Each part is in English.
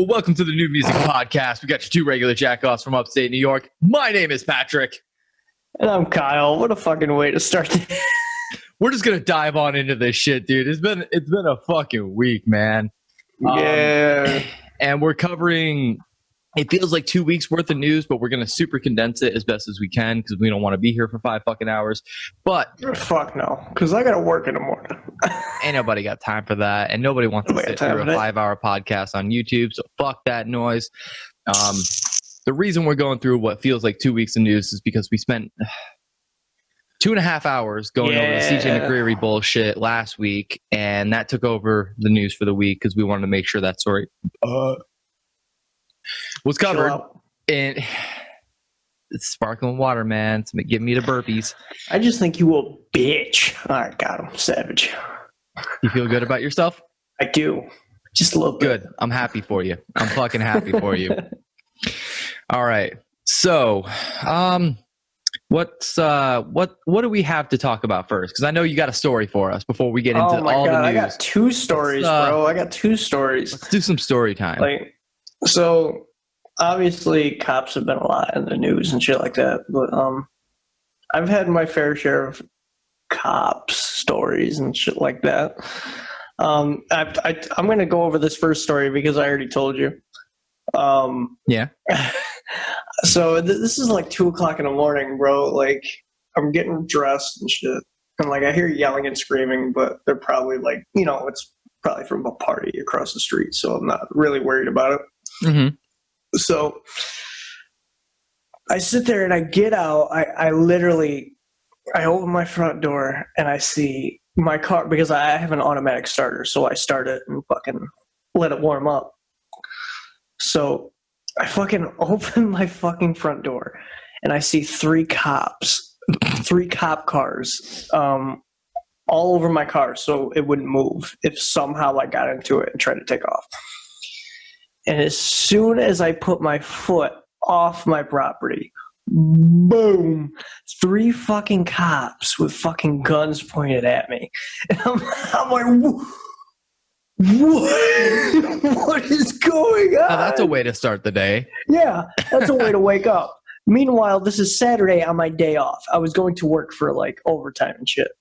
Welcome to the New Music Podcast. We got your two regular jackoffs from upstate New York. My name is Patrick. And I'm Kyle. What a fucking way to start this. We're just gonna dive on into this shit, dude. It's been a fucking week, man. Yeah. And we're covering, it feels like 2 weeks worth of news, but we're gonna super condense it as best as we can because we don't want to be here for 5 fucking hours. But fuck no, because I gotta work in the morning. ain't nobody got time for that, and nobody wants to sit through a 5-hour podcast on YouTube. So fuck that noise. The reason we're going through what feels like 2 weeks of news is because we spent 2.5 hours going over the CJ McCreary bullshit last week, and that took over the news for the week because we wanted to make sure that story was covered. And it's sparkling water, man. It's giving me the burpees. I just think you a bitch. All right, got him. Savage. You feel good about yourself? I do. Just a little bit. Good. I'm happy for you. I'm fucking happy for you. All right. So, what do we have to talk about first? Because I know you got a story for us before we get into all the news. I got 2 stories, bro. I got 2 stories. Let's do some story time. So obviously cops have been a lot in the news and shit like that, but I've had my fair share of cops stories and shit like that. I'm going to go over this first story because I already told you. Yeah. So this is like 2:00 in the morning, bro. Like, I'm getting dressed and shit, and like I hear yelling and screaming, but they're probably like, it's probably from a party across the street, so I'm not really worried about it. Mm-hmm. So I sit there and I get out. I literally open my front door and I see my car, because I have an automatic starter, so I start it and fucking let it warm up. So I fucking open my fucking front door and I see 3 cop cars, all over my car, so it wouldn't move if somehow I got into it and tried to take off. And as soon as I put my foot off my property, boom, 3 fucking cops with fucking guns pointed at me. And I'm like, what is going on? Now that's a way to start the day. Yeah, that's a way to wake up. Meanwhile, this is Saturday on my day off. I was going to work for like overtime and shit.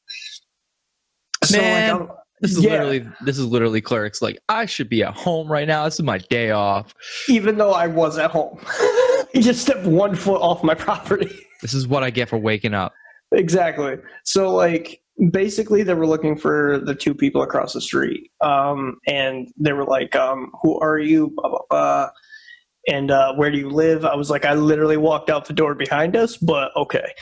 Man, so like this is literally clerks. Like, I should be at home right now. This is my day off. Even though I was at home. He just stepped 1 foot off my property. This is what I get for waking up. Exactly. So like, basically they were looking for the 2 people across the street. And they were like, who are you? Blah, blah, blah. And where do you live? I was like, I literally walked out the door behind us, but okay.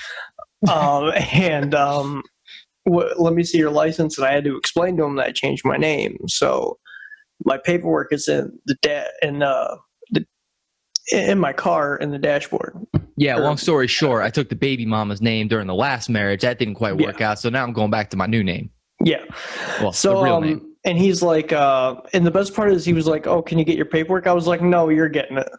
Let me see your license. And I had to explain to them that I changed my name. So my paperwork is in in my car in the dashboard. Yeah, long story short, I took the baby mama's name during the last marriage. That didn't quite work out, so now I'm going back to my new name. Yeah. Well, so, the real name. And he's like, and the best part is he was like, oh, can you get your paperwork? I was like, no, you're getting it.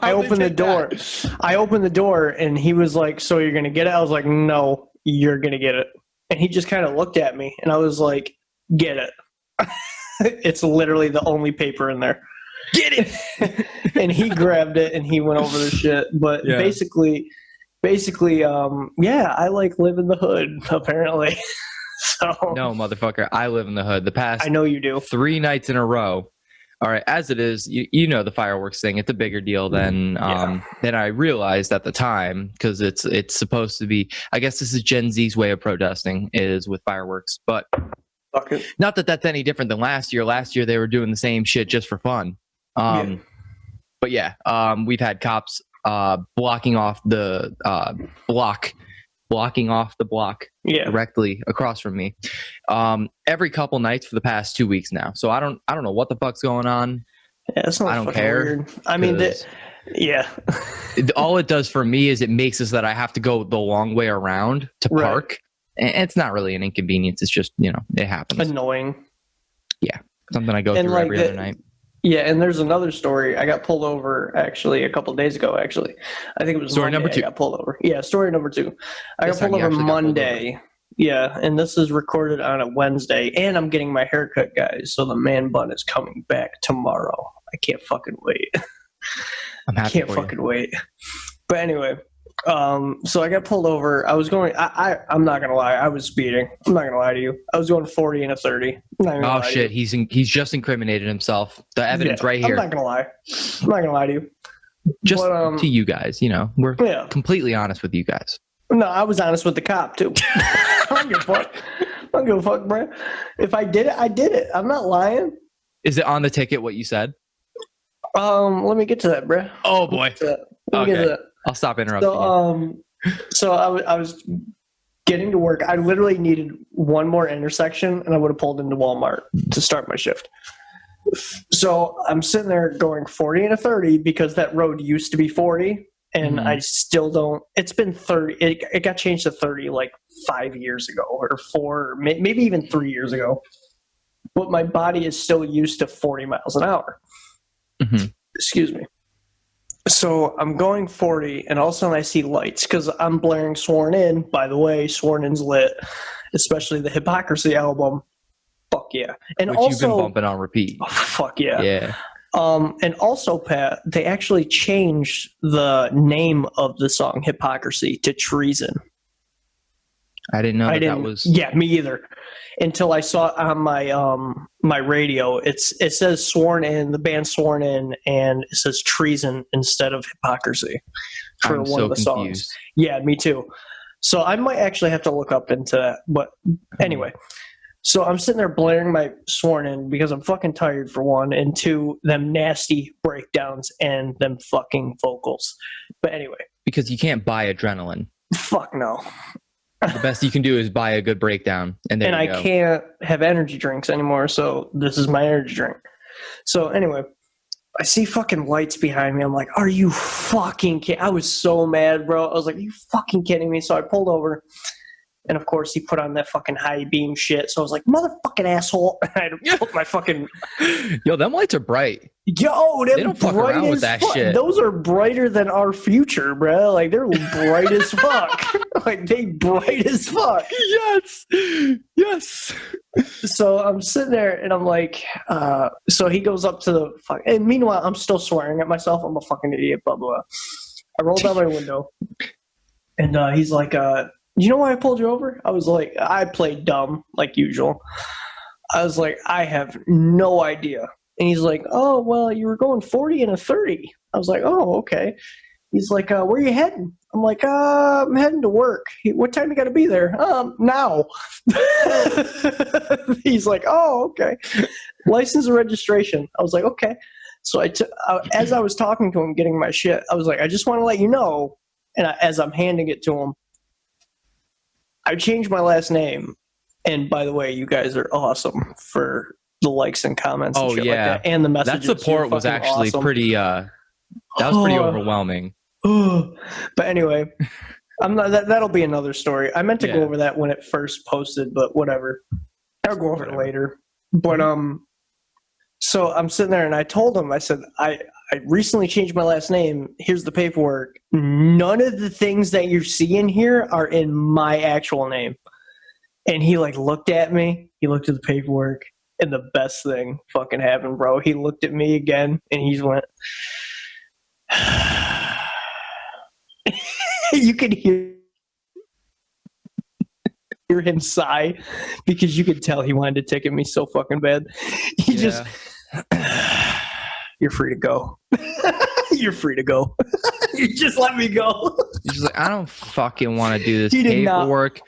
I opened the door. I opened the door, and he was like, so you're going to get it? I was like, no, you're going to get it. And he just kind of looked at me, and I was like, get it. It's literally the only paper in there. Get it. And he grabbed it and he went over the shit. But basically, I like live in the hood, apparently. So no, motherfucker, I live in the hood. The past, I know you do, 3 nights in a row. All right, as it is, you know the fireworks thing. It's a bigger deal than I realized at the time, because it's supposed to be. I guess this is Gen Z's way of protesting, is with fireworks, but. Not that that's any different than last year. Last year they were doing the same shit just for fun. But yeah, we've had cops blocking off the block directly across from me every couple nights for the past 2 weeks now. So I don't know what the fuck's going on. Yeah, it's not I don't care. Weird. I mean, all it does for me is it makes it so that I have to go the long way around to park. And it's not really an inconvenience. It's just, it happens. Annoying. Yeah. Something I go through every other night. Yeah. And there's another story. I got pulled over actually a couple days ago, actually. I think it was story Monday number 2. I got pulled over. Yeah. Story number 2. I got pulled over Monday. Yeah, and this is recorded on a Wednesday, and I'm getting my haircut, guys. So the man bun is coming back tomorrow. I can't fucking wait. I'm happy. Can't fucking wait. But anyway, so I got pulled over. I was going. I'm not gonna lie. I was speeding. I'm not gonna lie to you. I was going 40 and a 30. Oh shit! He's just incriminated himself. The evidence right here. I'm not gonna lie. I'm not gonna lie to you. Just to you guys, you know, we're completely honest with you guys. No, I was honest with the cop too. I don't give a fuck. I don't give a fuck, bro. If I did it, I did it. I'm not lying. Is it on the ticket what you said? Let me get to that, bro. Oh boy. Okay. I'll stop interrupting you. So I was getting to work. I literally needed one more intersection, and I would have pulled into Walmart to start my shift. So I'm sitting there going 40 and a 30 because that road used to be 40. And I still don't. It's been 30. It got changed to 30 like 5 years ago, or 4, maybe even 3 years ago. But my body is still used to 40 miles an hour. Mm-hmm. Excuse me. So I'm going 40, and all of a sudden I see lights because I'm blaring "Sworn In." By the way, "Sworn In's" lit, especially the Hypocrisy album. Fuck yeah! And which also, you've been bumping on repeat. Oh, fuck yeah! Yeah. And also, Pat, they actually changed the name of the song "Hypocrisy" to "Treason." I didn't know that was. Yeah, me either. Until I saw it on my radio. It says "Sworn In," the band "Sworn In," and it says "Treason" instead of "Hypocrisy" for I'm one so of the confused. songs. Yeah, me too. So I might actually have to look up into that. But anyway. So I'm sitting there blaring my "Sworn In" because I'm fucking tired for one, and two, them nasty breakdowns and them fucking vocals. But anyway. Because you can't buy adrenaline. Fuck no. The best you can do is buy a good breakdown. And I can't have energy drinks anymore, so this is my energy drink. So anyway, I see fucking lights behind me. I'm like, are you fucking kidding? I was so mad, bro. I was like, are you fucking kidding me? So I pulled over. And of course, he put on that fucking high beam shit. So I was like, motherfucking asshole. I had to put my fucking. Yo, them lights are bright. Yo, they don't fuck around with that shit. Those are brighter than our future, bro. Like, they're bright as fuck. Like, they bright as fuck. Yes. Yes. So I'm sitting there and I'm like, so he goes up to the fuck. And meanwhile, I'm still swearing at myself. I'm a fucking idiot, blah, blah, blah. I roll down my window. And he's like, you know why I pulled you over? I was like, I played dumb, like usual. I was like, I have no idea. And he's like, oh, well, you were going 40 and a 30. I was like, oh, okay. He's like, where are you heading? I'm like, I'm heading to work. What time you got to be there? Now. He's like, oh, okay. License and registration. I was like, okay. So as I was talking to him, getting my shit, I was like, I just want to let you know. And as I'm handing it to him, I changed my last name, and by the way, you guys are awesome for the likes and comments and shit like that, and the messages. That support was actually awesome. Pretty. That was pretty overwhelming. But anyway, I'm not. That'll be another story. I meant to go over that when it first posted, but whatever. I'll go over it later. But so I'm sitting there, and I told him, I said, I recently changed my last name. Here's the paperwork. None of the things that you're seeing here are in my actual name. And he like looked at me. He looked at the paperwork. And the best thing fucking happened, bro. He looked at me again and he went. You could hear him sigh because you could tell he wanted to ticket me so fucking bad. He just. You're free to go. You're free to go. You just let me go. He's just like, I don't fucking want to do this paperwork.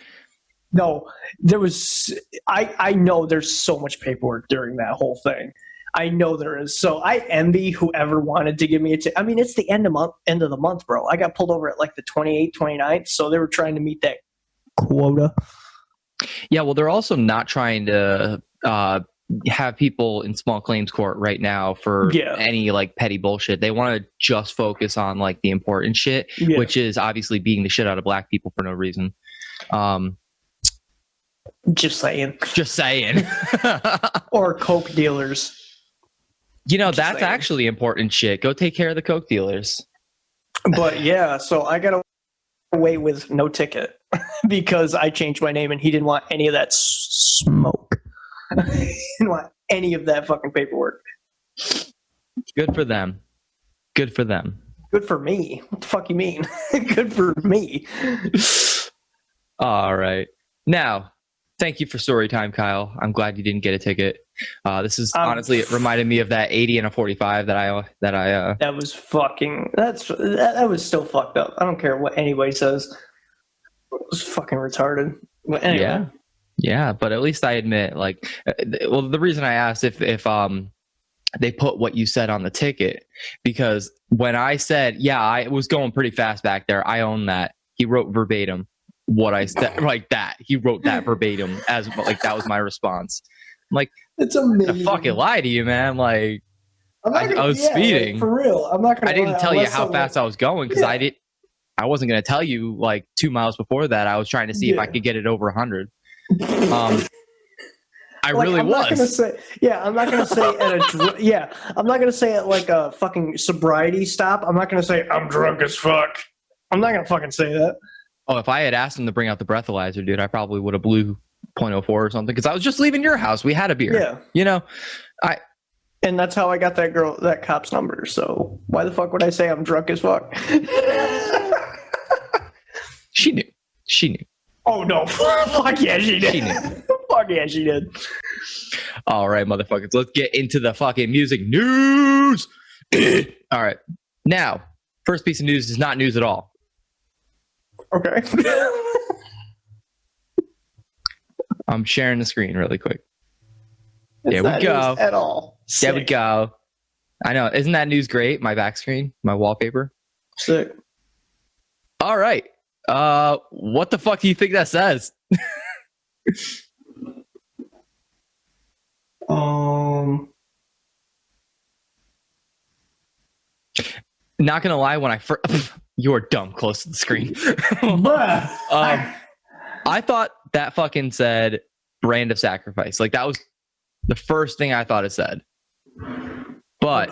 No, there was. I know there's so much paperwork during that whole thing. I know there is. So I envy whoever wanted to give me a ticket. I mean, it's the end of the month, bro. I got pulled over at like the 28th, 29th. So they were trying to meet that quota. Yeah, well, they're also not trying to have people in small claims court right now for any like petty bullshit. They want to just focus on like the important shit, which is obviously beating the shit out of black people for no reason. Just saying. Or coke dealers. You know, that's actually important shit. Go take care of the coke dealers. But yeah, so I got away with no ticket. because I changed my name and he didn't want any of that smoke. He didn't want any of that fucking paperwork. Good for them. Good for them. Good for me. What the fuck you mean? Good for me. All right. Now, thank you for story time, Kyle. I'm glad you didn't get a ticket. This is honestly, it reminded me of that 80 and a 45 that I that was fucking, that was still fucked up. I don't care what anybody says. It was fucking retarded. But anyway. Yeah, but at least I admit, like, well, the reason I asked if they put what you said on the ticket, because when I said, yeah, I was going pretty fast back there, I own that. He wrote verbatim what I said, like that. He wrote that verbatim as like that was my response. I'm like, it's amazing. I fucking lie to you, man. Like, I was speeding. Like, for real. I'm not gonna. I didn't tell you how fast I was going because I wasn't gonna tell you like 2 miles before that. I was trying to see if I could get it over 100. I like, really I'm was. Not gonna say, I'm not gonna say at I'm not gonna say at like a fucking sobriety stop. I'm not gonna say I'm drunk as fuck. I'm not gonna fucking say that. Oh, if I had asked him to bring out the breathalyzer, dude, I probably would have blew 0.04 or something because I was just leaving your house. We had a beer. Yeah. You know, and that's how I got that cop's number. So why the fuck would I say I'm drunk as fuck? She knew. Oh no! Fuck yeah, she did. She knew. Fuck yeah, she did. All right, motherfuckers. Let's get into the fucking music news. All right. Now, first piece of news is not news at all. Okay. I'm sharing the screen really quick. It's there we go. At all. Sick. There we go. I know. Isn't that news great? My back screen, my wallpaper. Sick. All right. What the fuck do you think that says? Not gonna lie, when I first you're dumb close to the screen. I thought that fucking said brand of sacrifice. Like that was the first thing I thought it said. But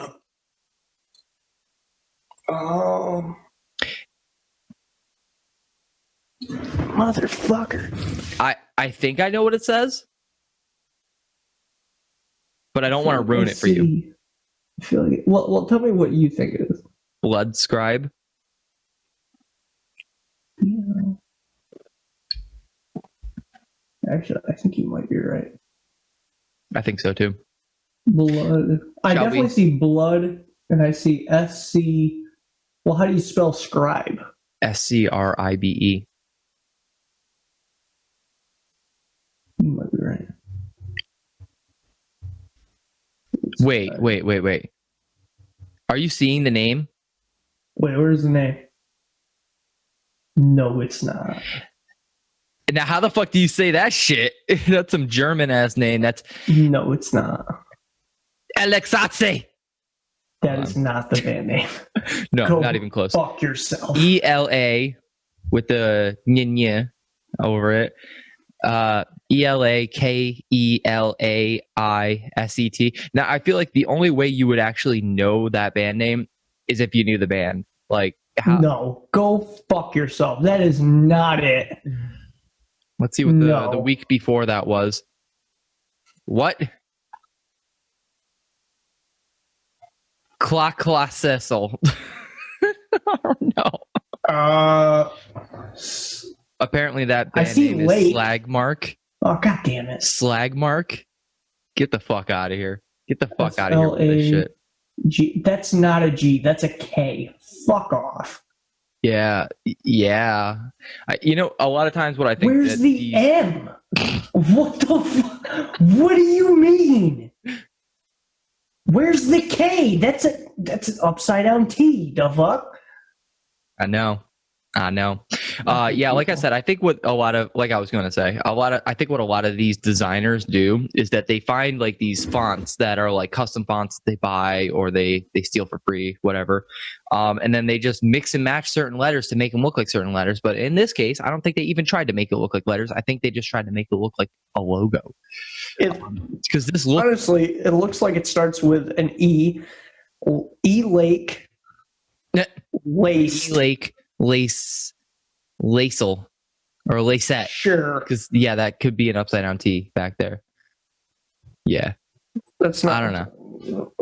motherfucker. I think I know what it says. But I don't want to ruin it for you. I feel like well, tell me what you think it is. Blood scribe. Yeah. Actually, I think you might be right. I think so too. Blood. I definitely see blood, and I see SC. Well, how do you spell scribe? SCRIBE. You might be right. Wait. Are you seeing the name? Wait, where's the name? No, it's not. Now, how the fuck do you say that shit? That's some German-ass name. That's... No, it's not. Alexatze. That is not the band name. No, Go not even close. Fuck yourself. ELA with the nya over it. ELAKELAISET. Now, I feel like the only way you would actually know that band name is if you knew the band. Like, how? No, go fuck yourself. That is not it. Let's see what the week before that was. What? Clocklassessel. I don't know. Apparently that band name is Slagmark. Oh, god damn it. Slagmark? Get the fuck out of here. Get the fuck out of here with this shit. G. That's not a G. That's a K. Fuck off. Yeah. You know, a lot of times what I think... Where's the M? What the fuck? What do you mean? Where's the K? That's an upside down T. The fuck? I know. Yeah, like I said, I think what a lot of, like I was going to say, I think what a lot of these designers do is that they find like these fonts that are like custom fonts that they buy or they steal for free, whatever. And then they just mix and match certain letters to make them look like certain letters. But in this case, I don't think they even tried to make it look like letters. I think they just tried to make it look like a logo. Because this looks... Honestly, it looks like it starts with an E. E-Lake. Lace. E-Lake. Lacel. or Lacette. Sure. Because that could be an upside down T back there. Yeah. That's not. I don't know.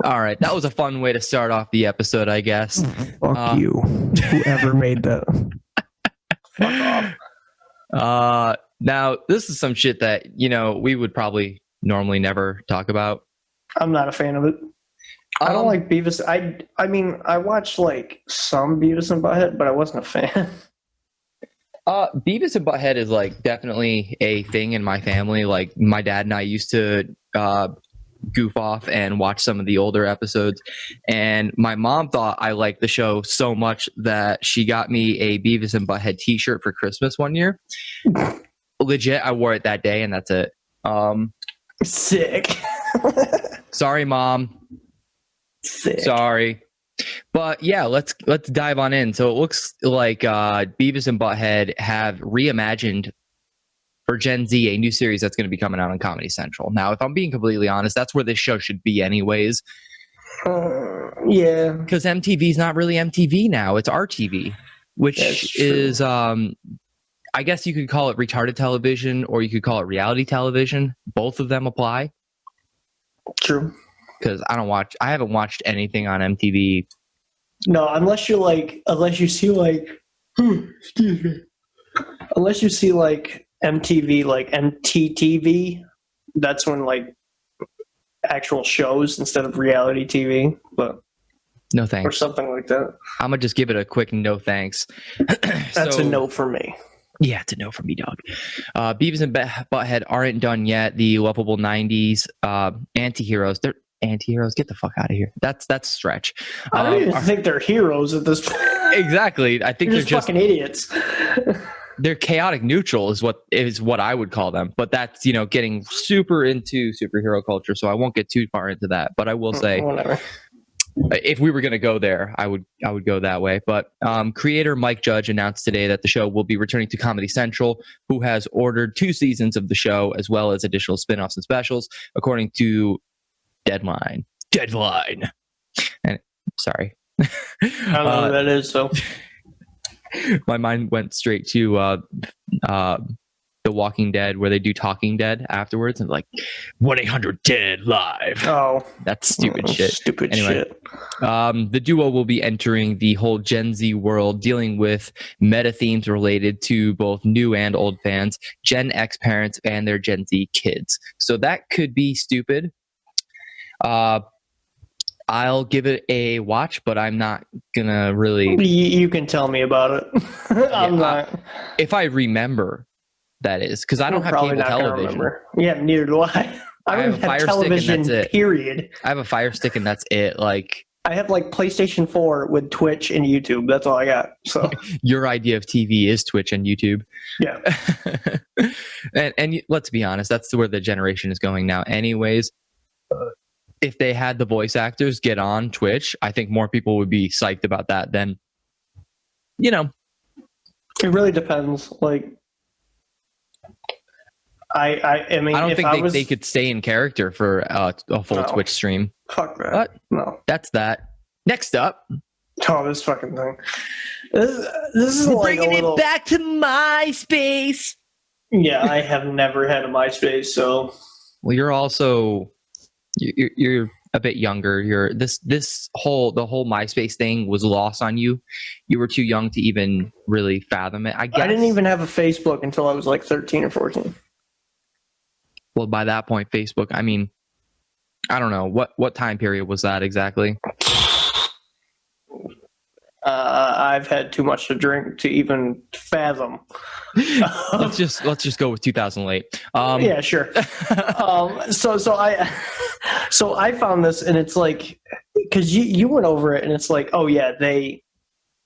All right, that was a fun way to start off the episode, I guess. Fuck you, whoever made that. Fuck off. Now this is some shit that we would probably normally never talk about. I'm not a fan of it. I don't like Beavis. I mean, I watched like some Beavis and Butthead, but I wasn't a fan. Beavis and Butthead is like definitely a thing in my family. Like my dad and I used to goof off and watch some of the older episodes, and my mom thought I liked the show so much that she got me a Beavis and Butthead t-shirt for Christmas one year. Legit, I wore it that day, and that's it. Sick. Sorry, Mom. Sick. Sorry. But yeah, let's dive on in. So it looks like Beavis and Butthead have reimagined for Gen Z a new series that's going to be coming out on Comedy Central. Now, if I'm being completely honest, that's where this show should be anyways. Yeah. Because MTV's not really MTV now. It's RTV, which is, I guess you could call it retarded television, or you could call it reality television. Both of them apply. True. Because I haven't watched anything on MTV. No, unless you see MTV, like MTTV, that's when like actual shows instead of reality TV, but no thanks, or something like that. I'm gonna just give it a quick no thanks. That's a no for me. Yeah, it's a no for me, dog. Beavis and Butthead aren't done yet. The lovable 90s anti-heroes. They're anti-heroes. Get the fuck out of here. That's a stretch. I don't even think they're heroes at this point. Exactly. I think they're just fucking idiots. They're chaotic neutral is what I would call them. But that's, getting super into superhero culture. So I won't get too far into that. But I will say, whatever. If we were going to go there, I would go that way. But creator Mike Judge announced today that the show will be returning to Comedy Central, who has ordered 2 seasons of the show, as well as additional spin-offs and specials, according to Deadline. And sorry. I don't know who that is, so. My mind went straight to The Walking Dead, where they do Talking Dead afterwards, and like 1-800-DEAD live. Oh, that's stupid shit. Stupid shit. The duo will be entering the whole Gen Z world, dealing with meta themes related to both new and old fans, Gen X parents, and their Gen Z kids. So that could be stupid. I'll give it a watch, but I'm not gonna really. You can tell me about it. I'm not. If I remember. That is because I don't have cable television. Yeah, neither do I. I don't have Fire television. Stick and that's it. Period. I have a Fire Stick and that's it. Like I have like PlayStation 4 with Twitch and YouTube. That's all I got. So your idea of TV is Twitch and YouTube. Yeah. and let's be honest, that's where the generation is going now. Anyways, if they had the voice actors get on Twitch, I think more people would be psyched about that than. It really depends. Like. I mean, I don't think they could stay in character for a full Twitch stream. Fuck that. But no. That's that. Next up. Oh, this fucking thing. This is like bringing it back to MySpace. Yeah, I have never had a MySpace, so. Well, you're also you're a bit younger. The whole MySpace thing was lost on you. You were too young to even really fathom it. I guess. I didn't even have a Facebook until I was like 13 or 14. Well, by that point, Facebook, I mean, I don't know. What time period was that exactly? I've had too much to drink to even fathom. let's just go with 2008. Yeah, sure. So I found this, and it's like, because you went over it, and it's like, oh yeah, they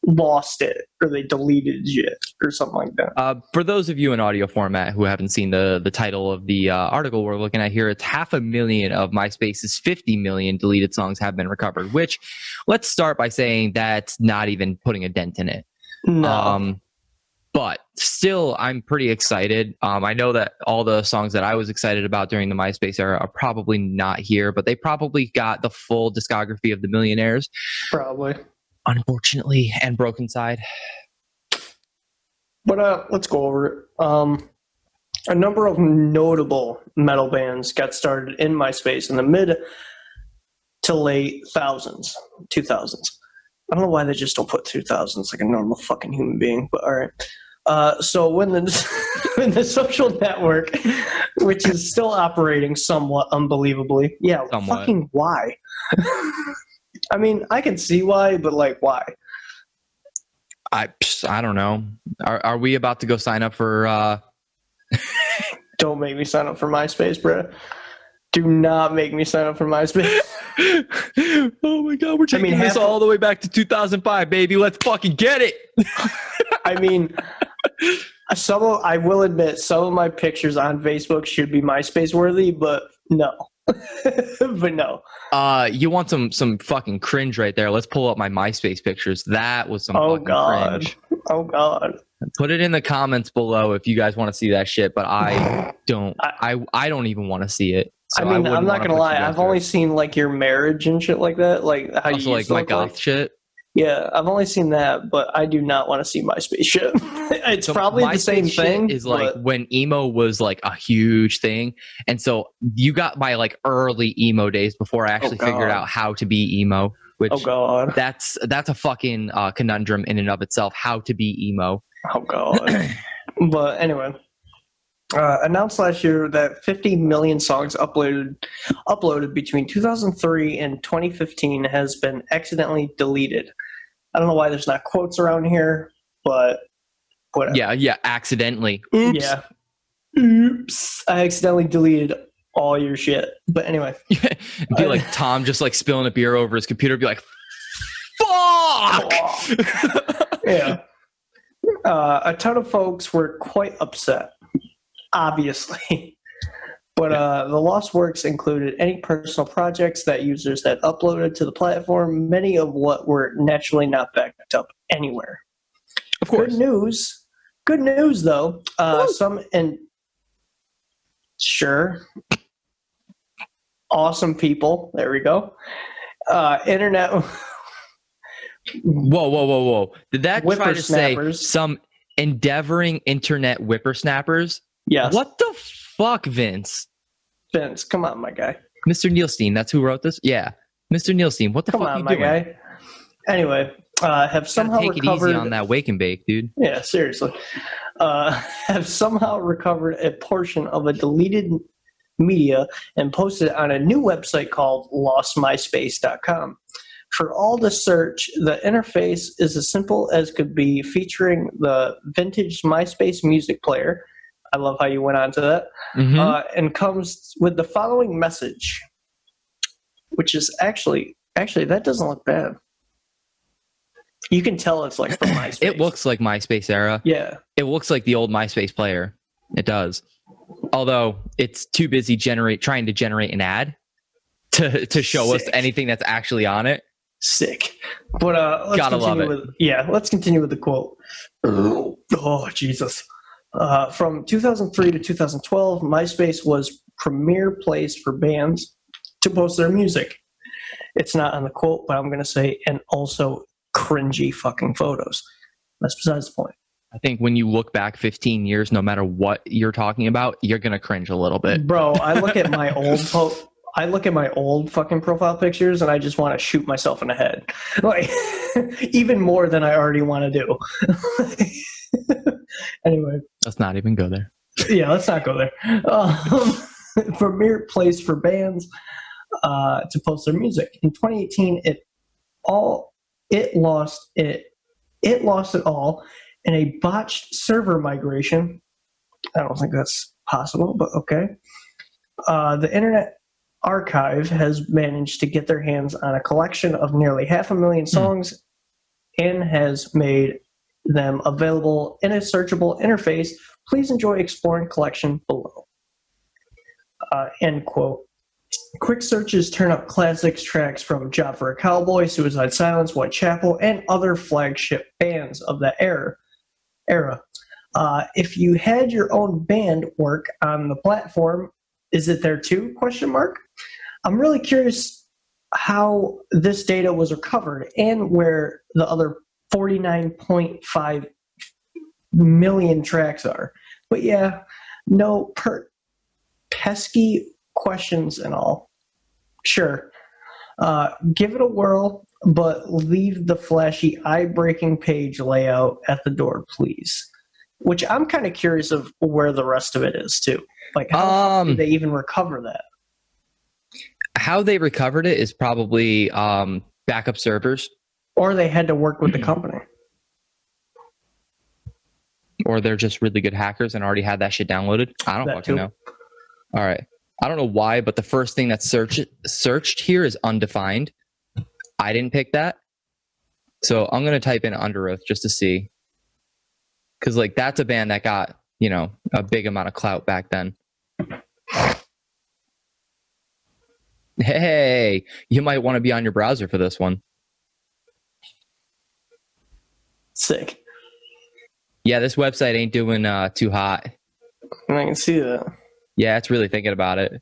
lost it or they deleted it or something like that. For those of you in audio format who haven't seen the title of the article we're looking at here, it's 500,000 of MySpace's 50 million deleted songs have been recovered, which let's start by saying that's not even putting a dent in it. No. But still, I'm pretty excited. I know that all the songs that I was excited about during the MySpace era are probably not here, but they probably got the full discography of the Millionaires. Probably. Unfortunately, and Broken Side. But let's go over it. A number of notable metal bands got started in MySpace in the mid to late 2000s. I don't know why they just don't put 2000s like a normal fucking human being, but all right. So when when the social network, which is still operating somewhat unbelievably, fucking why? I mean, I can see why, but like, why? I don't know. Are we about to go sign up for? Don't make me sign up for MySpace, bro. Do not make me sign up for MySpace. Oh my god, we're taking this all the way back to 2005, baby. Let's fucking get it. I mean, I will admit some of my pictures on Facebook should be MySpace worthy, but no. But no. You want some fucking cringe right there. Let's pull up my MySpace pictures. That was some fucking cringe. Oh god. Put it in the comments below if you guys want to see that shit, but I don't I don't even want to see it. So I mean, I'm not gonna lie, I've only seen like your marriage and shit like that. Like how you like my goth shit. Yeah, I've only seen that, but I do not want to see MySpace shit. It's so probably the same thing. Is like when emo was like a huge thing, and so you got my like early emo days before I actually figured out how to be emo. Which that's a fucking conundrum in and of itself. How to be emo. Oh god. But anyway, announced last year that 50 million songs uploaded between 2003 and 2015 has been accidentally deleted. I don't know why there's not quotes around here, but whatever. Yeah, accidentally. Oops. Yeah. Oops. I accidentally deleted all your shit. But anyway. It'd be like Tom just like spilling a beer over his computer, be like, fuck! Yeah. A ton of folks were quite upset, obviously. But the lost works included any personal projects that users had uploaded to the platform, many of what were naturally not backed up anywhere. Of course. Good news, though. Sure. Awesome people. There we go. Internet. Whoa. Did that try to say some endeavoring internet whippersnappers? Yes. What the fuck, Vince? Vince, come on, my guy. Mr. Neilstein, that's who wrote this? Yeah. Mr. Neilstein, what the fuck are you doing? Come on, my guy. Anyway, have somehow take recovered... it easy on that wake and bake, dude. Yeah, seriously. Have somehow recovered a portion of a deleted media and posted it on a new website called lostmyspace.com. For all to search, the interface is as simple as could be, featuring the vintage MySpace music player. I love how you went on to that. Mm-hmm. And comes with the following message, which is actually that doesn't look bad. You can tell it's like from MySpace. It looks like MySpace era. Yeah. It looks like the old MySpace player. It does. Although it's too busy trying to generate an ad to show us anything that's actually on it. Sick. But let's continue with the quote. Oh, Jesus. From 2003 to 2012, MySpace was premier place for bands to post their music. It's not on the quote, but I'm going to say, and also cringy fucking photos. That's besides the point. I think when you look back 15 years, no matter what you're talking about, you're going to cringe a little bit. Bro, I look at my old fucking profile pictures and I just want to shoot myself in the head. Like, even more than I already want to do. Anyway. Let's not even go there. Yeah, let's not go there. Premier place for bands to post their music. In 2018, it lost it all in a botched server migration. I don't think that's possible, but okay. The Internet Archive has managed to get their hands on a collection of nearly 500,000 songs and has made them available in a searchable interface. Please enjoy exploring collection below. End quote. Quick searches turn up classics tracks from Job for a Cowboy, Suicide Silence, Whitechapel, and other flagship bands of that era. If you had your own band work on the platform, is it there too? ? I'm really curious how this data was recovered and where the other 49.5 million tracks are. But yeah, no pesky questions and all. Sure. Give it a whirl, but leave the flashy eye-breaking page layout at the door, please. Which I'm kind of curious of where the rest of it is too. Like, how did they even recover that? How they recovered it is probably backup servers. Or they had to work with the company. Or they're just really good hackers and already had that shit downloaded. I don't fucking know. All right. I don't know why, but the first thing that's searched here is undefined. I didn't pick that. So I'm going to type in Under Oath just to see. Because, like, that's a band that got, you know, a big amount of clout back then. Hey, you might want to be on your browser for this one. Sick. Yeah, this website ain't doing too hot. I can see that. Yeah, it's really thinking about it.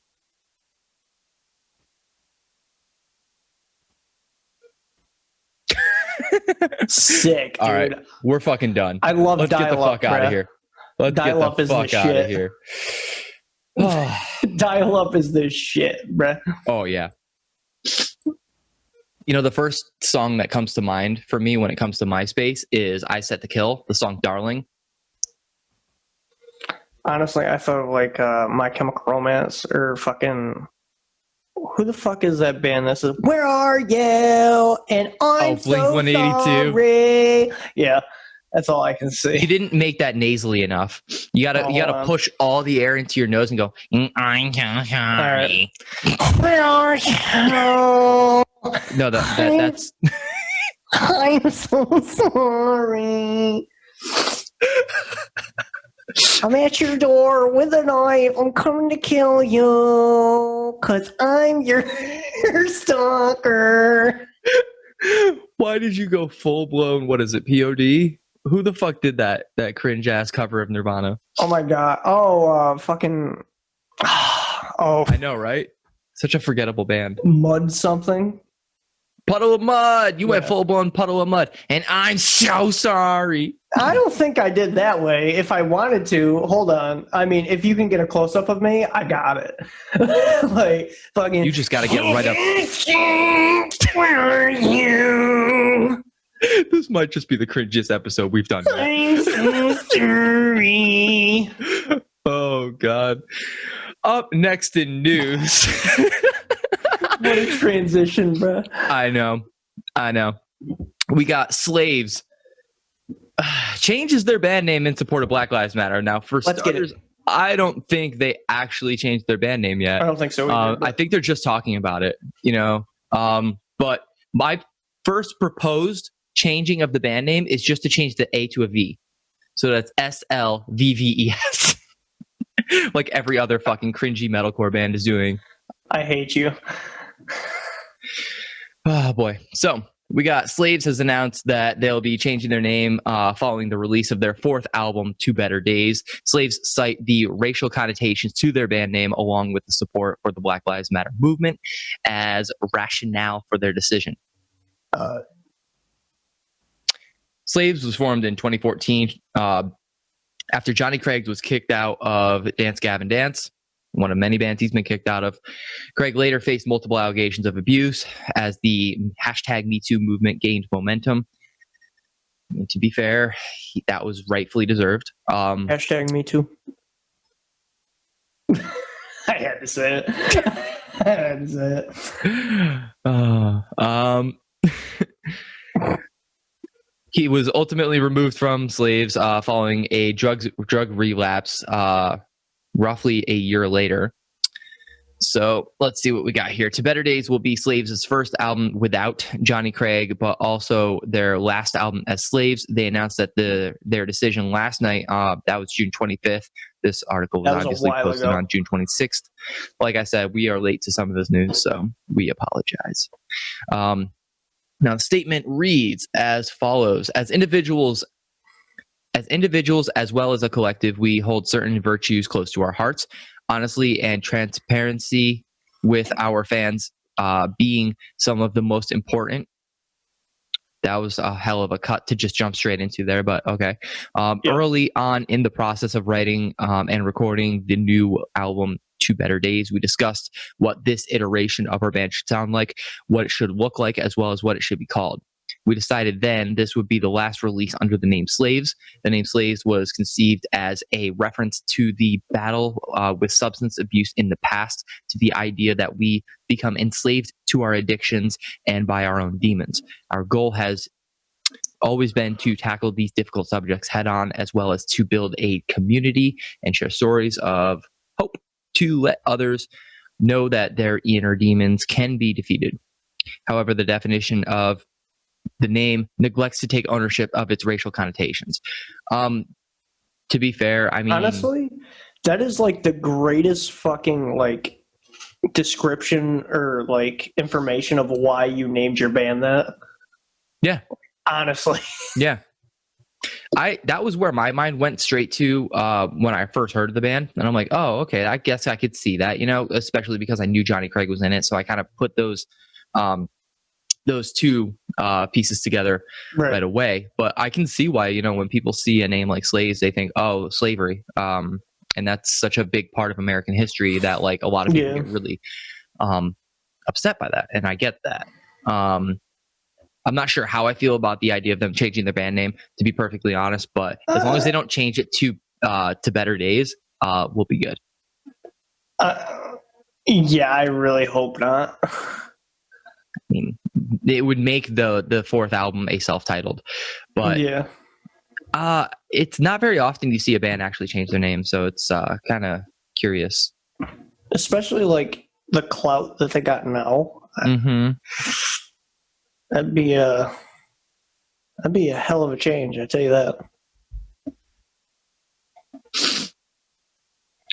Sick, dude. All right, we're fucking done. I love Let's get the fuck out of here. Let's get the fuck out of here. Dial-up is the shit, bruh. Oh, yeah. You know, the first song that comes to mind for me when it comes to MySpace is I Set the Kill, the song Darling. Honestly, I thought of like My Chemical Romance or fucking... Who the fuck is that band that says, "Where are you?" And I'm Blink-182. Sorry. Yeah, that's all I can say. You didn't make that nasally enough. You gotta push all the air into your nose and go, I'm so sorry. Right. Where are you? No, that's... I'm so sorry. I'm at your door with a knife. I'm coming to kill you because I'm your stalker. Why did you go full blown? What is it? POD? Who the fuck did that cringe ass cover of Nirvana? Oh my god. Oh, fucking. Oh, I know, right? Such a forgettable band. Mud something. Puddle of Mud. You went full blown Puddle of Mud, and I'm so sorry. I don't think I did that way. If I wanted to, hold on. I mean, if you can get a close up of me, I got it. Like fucking. You just got to get right up. Where are you? This might just be the cringiest episode we've done. I'm so sorry. Oh God. Up next in news. What a transition, bro. I know. We got Slaves. Changes their band name in support of Black Lives Matter. Now, for starters, I don't think they actually changed their band name yet. I don't think so either. I think they're just talking about it, you know. But my first proposed changing of the band name is just to change the A to a V. So that's SLVVES. Like every other fucking cringy metalcore band is doing. I hate you. Oh boy. So we got Slaves has announced that they'll be changing their name following the release of their fourth album, Two Better Days. Slaves cite the racial connotations to their band name along with the support for the Black Lives Matter movement as rationale for their decision. Slaves was formed in 2014 after Johnny Craig was kicked out of Dance Gavin Dance, one of many bands he's been kicked out of. Craig later faced multiple allegations of abuse as the #MeToo movement gained momentum. And to be fair, that was rightfully deserved. #MeToo. I had to say it. He was ultimately removed from Slaves following a drug relapse roughly a year later. So let's see what we got here. To Better Days will be Slaves' first album without Johnny Craig, but also their last album as Slaves. They announced that their decision last night, that was June 25th. This article was obviously posted on June 26th. Like I said, we are late to some of this news, so we apologize. Now, the statement reads as follows. As individuals as well as a collective, we hold certain virtues close to our hearts. Honesty and transparency with our fans being some of the most important. That was a hell of a cut to just jump straight into there, but okay. Yeah. Early on in the process of writing and recording the new album, Two Better Days, we discussed what this iteration of our band should sound like, what it should look like, as well as what it should be called. We decided then this would be the last release under the name Slaves. The name Slaves was conceived as a reference to the battle with substance abuse in the past, to the idea that we become enslaved to our addictions and by our own demons. Our goal has always been to tackle these difficult subjects head on, as well as to build a community and share stories of hope to let others know that their inner demons can be defeated. However, the definition of the name neglects to take ownership of its racial connotations. To be fair, I mean, honestly, that is like the greatest fucking like description or like information of why you named your band that. Yeah. Honestly. Yeah. That was where my mind went straight to when I first heard of the band, and I'm like, oh, okay, I guess I could see that, especially because I knew Johnny Craig was in it, so I kind of put those two pieces together right away. But I can see why, when people see a name like Slaves, they think, oh, slavery, and that's such a big part of American history that like a lot of people get really upset by that, and I get that. I'm not sure how I feel about the idea of them changing their band name, to be perfectly honest, but as long as they don't change it to Better Days, we'll be good. Yeah, I really hope not. I mean, it would make the fourth album a self-titled, but yeah, it's not very often you see a band actually change their name, so it's kind of curious. Especially like the clout that they got now. Mm-hmm. That'd be a hell of a change, I tell you that.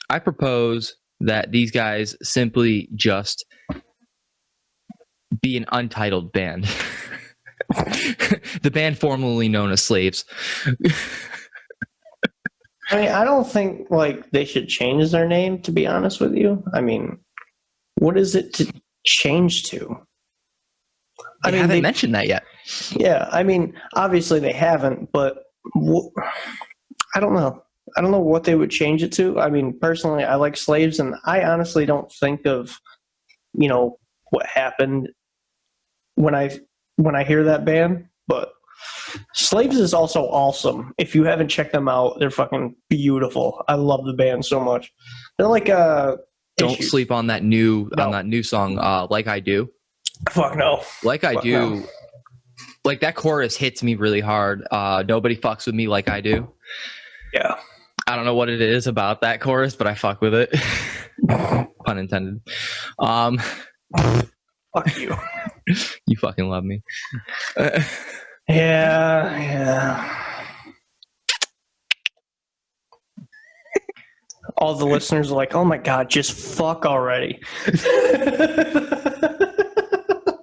I propose that these guys simply just be an untitled band. The band formerly known as Slaves. I mean, I don't think like they should change their name, to be honest with you. I mean, what is it to change to? I mean, haven't mentioned that yet. Yeah, I mean, obviously they haven't, but I don't know. I don't know what they would change it to. I mean, personally, I like Slaves, and I honestly don't think of, what happened when I hear that band. But Slaves is also awesome. If you haven't checked them out, they're fucking beautiful. I love the band so much. They're like Don't sleep on that new song, Like I Do. Fuck no. Like I Do. No. Like that chorus hits me really hard. Nobody fucks with me like I do. Yeah. I don't know what it is about that chorus, but I fuck with it. Pun intended. Fuck you. You fucking love me. Yeah. All the listeners are like, oh my God, just fuck already.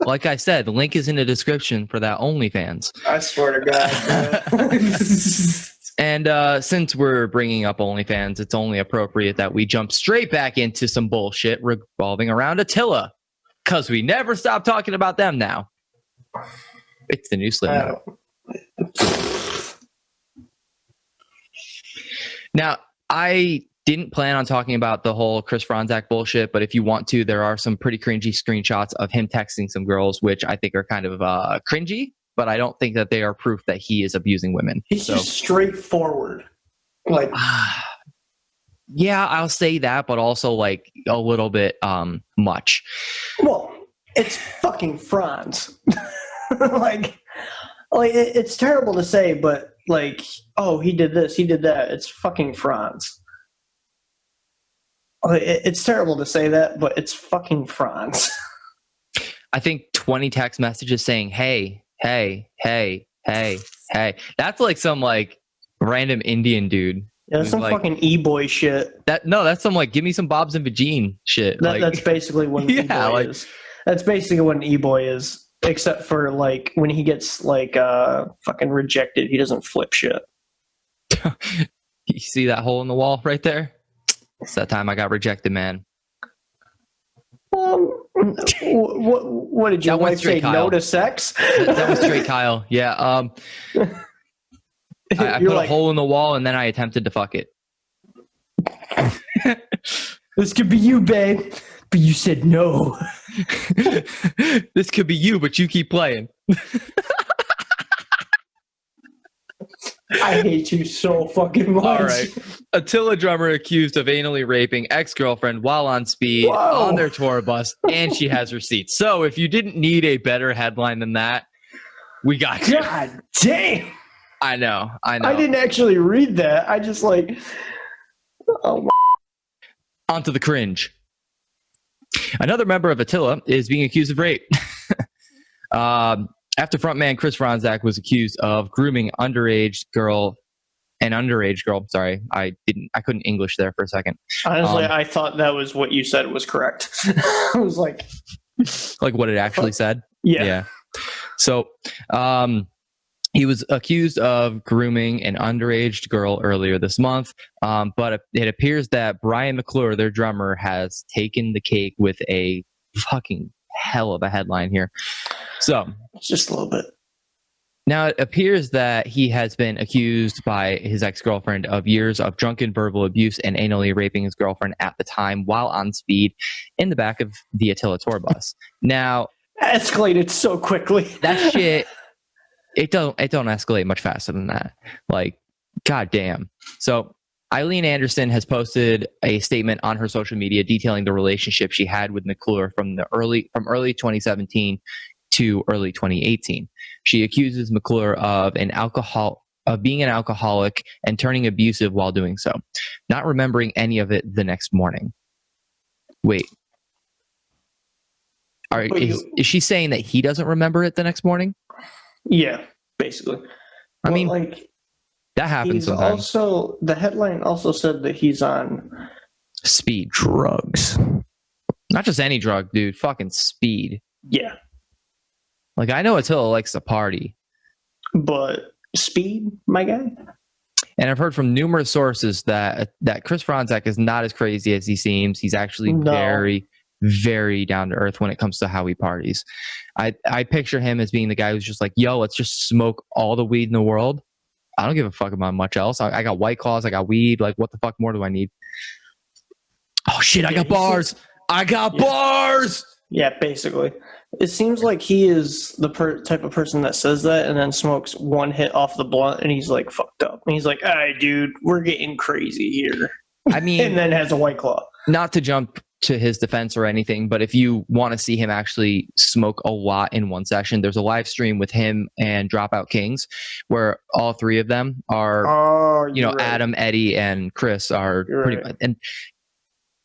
Like I said, the link is in the description for that OnlyFans. I swear to God. And since we're bringing up OnlyFans, it's only appropriate that we jump straight back into some bullshit revolving around Attila, because we never stop talking about them now. It's the new Slipknot. Now, I didn't plan on talking about the whole Chris Franzak bullshit, but if you want to, there are some pretty cringy screenshots of him texting some girls, which I think are kind of cringy, but I don't think that they are proof that he is abusing women. He's just straightforward. Like, yeah, I'll say that, but also like a little bit much. Well, it's fucking Franz. like it's terrible to say, but like, oh, he did this, he did that. It's fucking Franz. It's terrible to say that, but it's fucking Franz. I think 20 text messages saying, hey, hey, hey, hey, hey. That's like some like random Indian dude. Yeah, that's some like, fucking e-boy shit. That's some like give me some Bobs and Vagine shit. That's basically what an e-boy is. That's basically what an e-boy is. Except for like when he gets like fucking rejected, he doesn't flip shit. You see that hole in the wall right there? It's that time I got rejected, man. What did your That went wife straight say? Kyle. No to sex? That was straight Kyle. Yeah. I You're put like, a hole in the wall and then I attempted to fuck it. this could be you, babe, but you said no. This could be you, but you keep playing. I hate you so fucking much. All right. Attila drummer accused of anally raping ex-girlfriend while on speed Whoa. on their tour bus, and she has receipts. So if you didn't need a better headline than that, we got you. God damn. I know. I didn't actually read that. I just like, oh my. Onto the cringe. Another member of Attila is being accused of rape. After frontman Chris Franzak was accused of grooming an underage girl. Sorry, I couldn't English there for a second. Honestly, I thought that was what you said was correct. I was like what it actually said. Yeah. So, he was accused of grooming an underage girl earlier this month, but it appears that Brian McClure, their drummer, has taken the cake with a fucking hell of a headline here. So, just a little bit. Now, it appears that he has been accused by his ex-girlfriend of years of drunken verbal abuse and anally raping his girlfriend at the time while on speed in the back of the Attila tour bus. Now, escalated so quickly. That shit, it don't escalate much faster than that. Like, goddamn. So, Eileen Anderson has posted a statement on her social media detailing the relationship she had with McClure from early 2017 to early 2018. She accuses McClure of being an alcoholic and turning abusive while doing so, not remembering any of it the next morning. Wait. Is she saying that he doesn't remember it the next morning? Yeah, basically. I mean, like, that happens sometimes. Also, the headline also said that he's on speed drugs. Not just any drug, dude. Fucking speed. Yeah. Like, I know Attila likes to party. But speed, my guy? And I've heard from numerous sources that Chris Franzak is not as crazy as he seems. He's actually very, very down to earth when it comes to how he parties. I picture him as being the guy who's just like, yo, let's just smoke all the weed in the world. I don't give a fuck about much else. I got White Claws. I got weed. Like, what the fuck more do I need? Oh, shit, I got bars. I got bars. Yeah, basically. It seems like he is the type of person that says that and then smokes one hit off the blunt and he's like fucked up. And he's like, all right, dude, we're getting crazy here. I mean, and then has a White Claw. Not to jump to his defense or anything, but if you want to see him actually smoke a lot in one session, there's a live stream with him and Dropout Kings where all three of them are, right. Adam, Eddie, and Chris are pretty much. And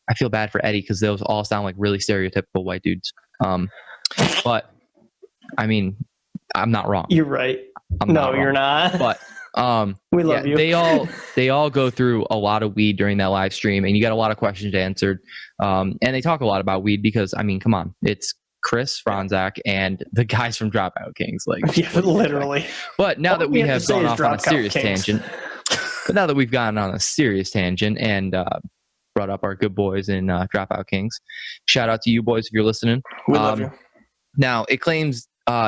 I feel bad for Eddie because those all sound like really stereotypical white dudes. But I mean, I'm not wrong. You're right. You're not. But we love you. They all go through a lot of weed during that live stream, and you got a lot of questions answered. And they talk a lot about weed because, I mean, come on, it's Chris Franzak and the guys from Dropout Kings, like literally. But now that we have gone off on a serious tangent, and brought up our good boys in Dropout Kings, shout out to you boys if you're listening. We love you. Now,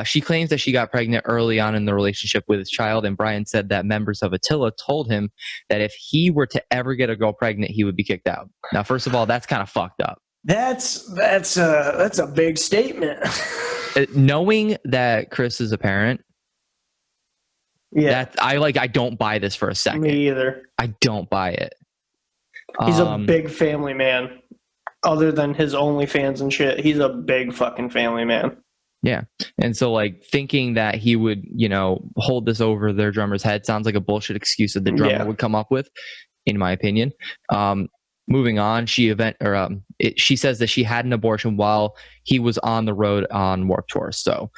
she claims that she got pregnant early on in the relationship with his child, and Brian said that members of Attila told him that if he were to ever get a girl pregnant, he would be kicked out. Now, first of all, that's kind of fucked up. That's a big statement. Knowing that Chris is a parent, yeah, I don't buy this for a second. Me either. I don't buy it. He's a big family man. Other than his OnlyFans and shit, he's a big fucking family man. Yeah. And so, like, thinking that he would, hold this over their drummer's head sounds like a bullshit excuse that the drummer would come up with, in my opinion. Moving on, she says that she had an abortion while he was on the road on Warped Tour. So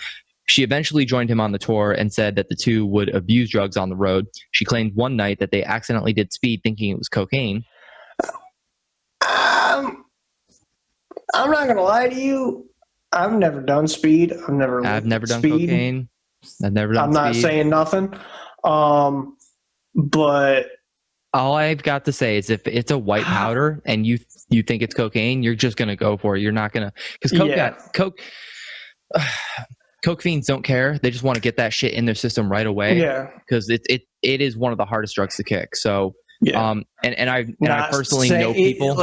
she eventually joined him on the tour and said that the two would abuse drugs on the road. She claimed one night that they accidentally did speed thinking it was cocaine. I'm not gonna lie to you. I've never done speed. I've never done cocaine. I've never done. I'm not saying nothing. But all I've got to say is if it's a white powder and you think it's cocaine, you're just gonna go for it. You're not gonna, because coke fiends don't care. They just want to get that shit in their system right away. Yeah, because it is one of the hardest drugs to kick. So yeah. And I personally know people.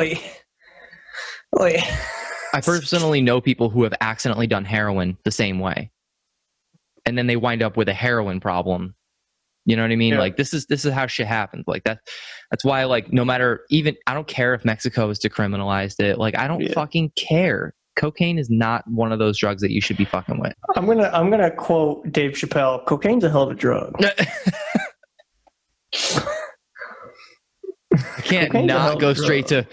I personally know people who have accidentally done heroin the same way, and then they wind up with a heroin problem. You know what I mean? Yeah. Like this is how shit happens. Like that's why, like, no matter, even I don't care if Mexico has decriminalized it. Like I don't fucking care. Cocaine is not one of those drugs that you should be fucking with. I'm gonna quote Dave Chappelle: "Cocaine's a hell of a drug." I can't not go straight to,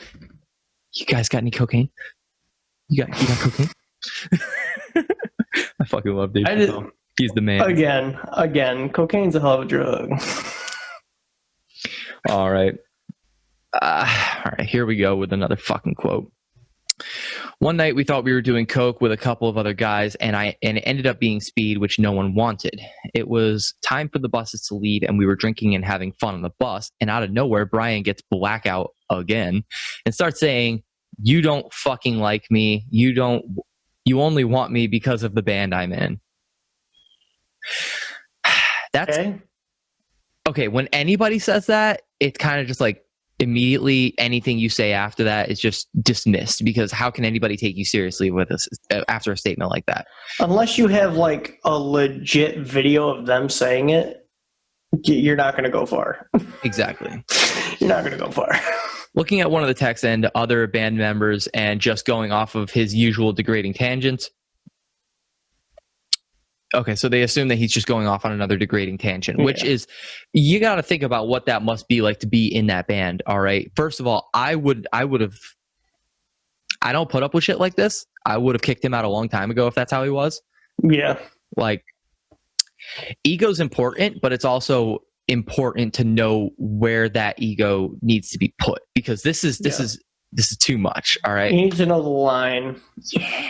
you guys got any cocaine? You got cocaine? I fucking love Dave Chappelle. He's the man. Again, cocaine's a hell of a drug. All right. Here we go with another fucking quote. One night we thought we were doing coke with a couple of other guys, and it ended up being speed, which no one wanted. It was time for the buses to leave, and we were drinking and having fun on the bus, and out of nowhere, Brian gets blackout again and starts saying, "You don't fucking like me. You only want me because of the band I'm in." That's okay. When anybody says that, it's kind of just like, immediately anything you say after that is just dismissed, because how can anybody take you seriously with this after a statement like that? Unless you have like a legit video of them saying it, you're not going to go far. Exactly. You're not going to go far. Looking at one of the texts and other band members and just going off of his usual degrading tangents. Okay, so they assume that he's just going off on another degrading tangent, which is, you got to think about what that must be like to be in that band. All right. First of all, I don't put up with shit like this. I would have kicked him out a long time ago if that's how he was. Yeah. Like, ego's important, but it's also important to know where that ego needs to be put, because this is too much. All right. You need to know the line. Yeah.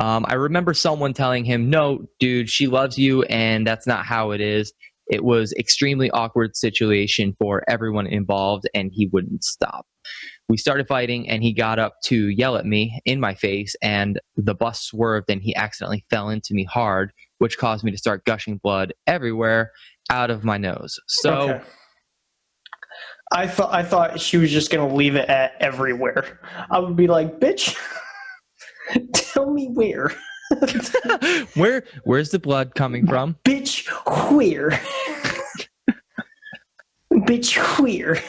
I remember someone telling him, "No, dude, she loves you, and that's not how it is." It was extremely awkward situation for everyone involved, and he wouldn't stop. We started fighting, and he got up to yell at me in my face, and the bus swerved, and he accidentally fell into me hard, which caused me to start gushing blood everywhere out of my nose. So I thought she was just going to leave it at everywhere. I would be like, "Bitch, tell me where." Where's the blood coming from? Bitch, where? Bitch, where?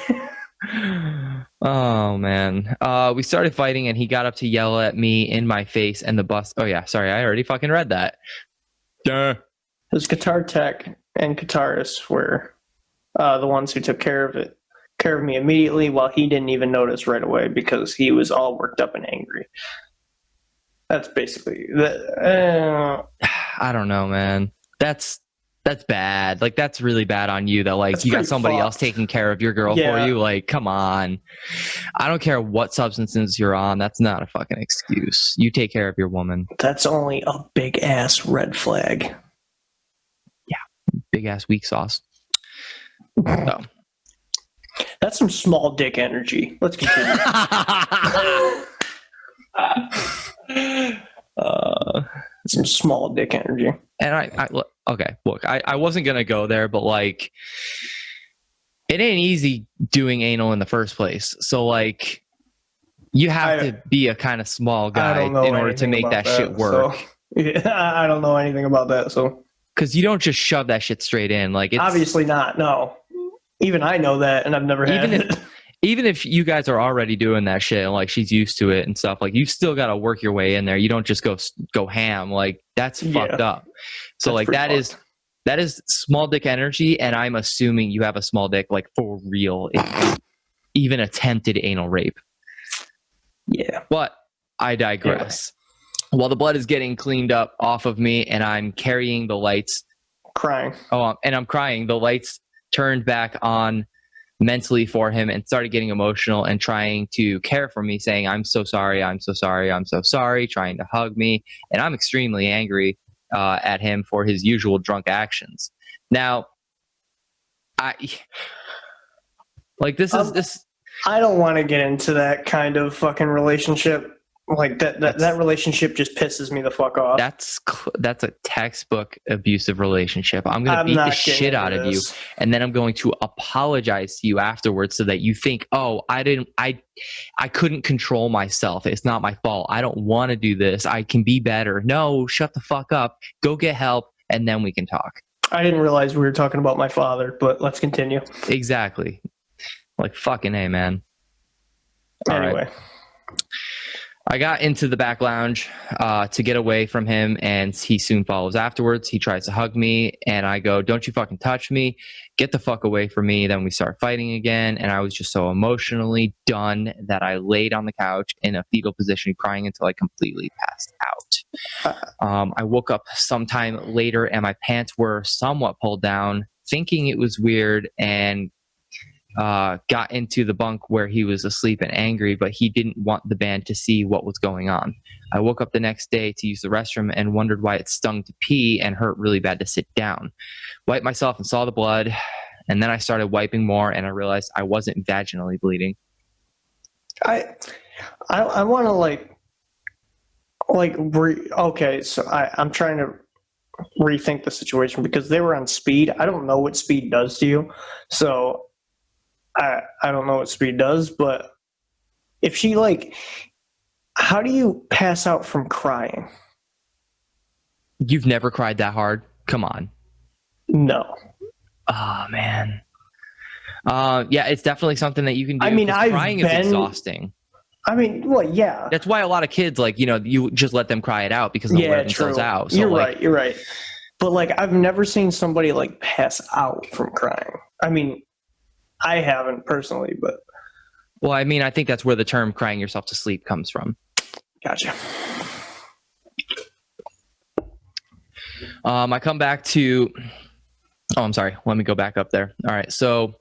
Oh man. We started fighting, and he got up to yell at me in my face, and the bus. Oh yeah, sorry, I already fucking read that. Duh. His guitar tech and guitarist were the ones who took care of me immediately, while he didn't even notice right away because he was all worked up and angry. That's basically that. I don't know, man. That's bad. Like, that's really bad on you that, like, you got somebody else taking care of your girl for you. Like, come on. I don't care what substances you're on. That's not a fucking excuse. You take care of your woman. That's only a big ass red flag. Yeah. Big ass weak sauce. So. That's some small dick energy. Let's continue. Some small dick energy. And I wasn't gonna go there, but like, it ain't easy doing anal in the first place. So like, you have to be a kind of small guy in order to make that shit work. So, yeah, I don't know anything about that. So, because you don't just shove that shit straight in. Like, it's obviously not. No, even I know that, and I've never had it. Even if you guys are already doing that shit and like she's used to it and stuff, like, you still got to work your way in there. You don't just go ham. Like, that's fucked up. So like, that is small dick energy. And I'm assuming you have a small dick, like, for real, even attempted anal rape. Yeah. But I digress. Yeah. While the blood is getting cleaned up off of me and I'm carrying the lights, crying. And I'm crying, the lights turned back on mentally for him and started getting emotional and trying to care for me, saying, "I'm so sorry, I'm so sorry, I'm so sorry," trying to hug me. And I'm extremely angry at him for his usual drunk actions. Now, Like this is this. I don't want to get into that kind of fucking relationship. Like that relationship just pisses me the fuck off. That's a textbook abusive relationship. I'm gonna beat the shit out of you, and then I'm going to apologize to you afterwards so that you think, oh, I couldn't control myself. It's not my fault. I don't want to do this. I can be better. No, shut the fuck up. Go get help, and then we can talk. I didn't realize we were talking about my father, but let's continue. Exactly. Like fucking A, man. Anyway. Right. I got into the back lounge to get away from him, and he soon follows afterwards. He tries to hug me, and I go, don't you fucking touch me. Get the fuck away from me. Then we start fighting again, and I was just so emotionally done that I laid on the couch in a fetal position, crying until I completely passed out. I woke up sometime later, and my pants were somewhat pulled down, thinking it was weird, and got into the bunk where he was asleep and angry, but he didn't want the band to see what was going on. I woke up the next day to use the restroom and wondered why it stung to pee and hurt really bad to sit down. Wiped myself and saw the blood, and then I started wiping more, and I realized I wasn't vaginally bleeding. I want to okay, so I'm trying to rethink the situation because they were on speed. I don't know what speed does to you, so I don't know what speed does, but if she how do you pass out from crying? You've never cried that hard? Come on. No. Oh man. Yeah, it's definitely something that you can do. I mean, crying is exhausting. I mean, well, yeah. That's why a lot of kids, you just let them cry it out because they'll wear themselves out. So you're right. But I've never seen somebody pass out from crying. I mean, I haven't personally, but. Well, I mean, I think that's where the term crying yourself to sleep comes from. Gotcha. I come back to. Oh, I'm sorry. Let me go back up there. All right. So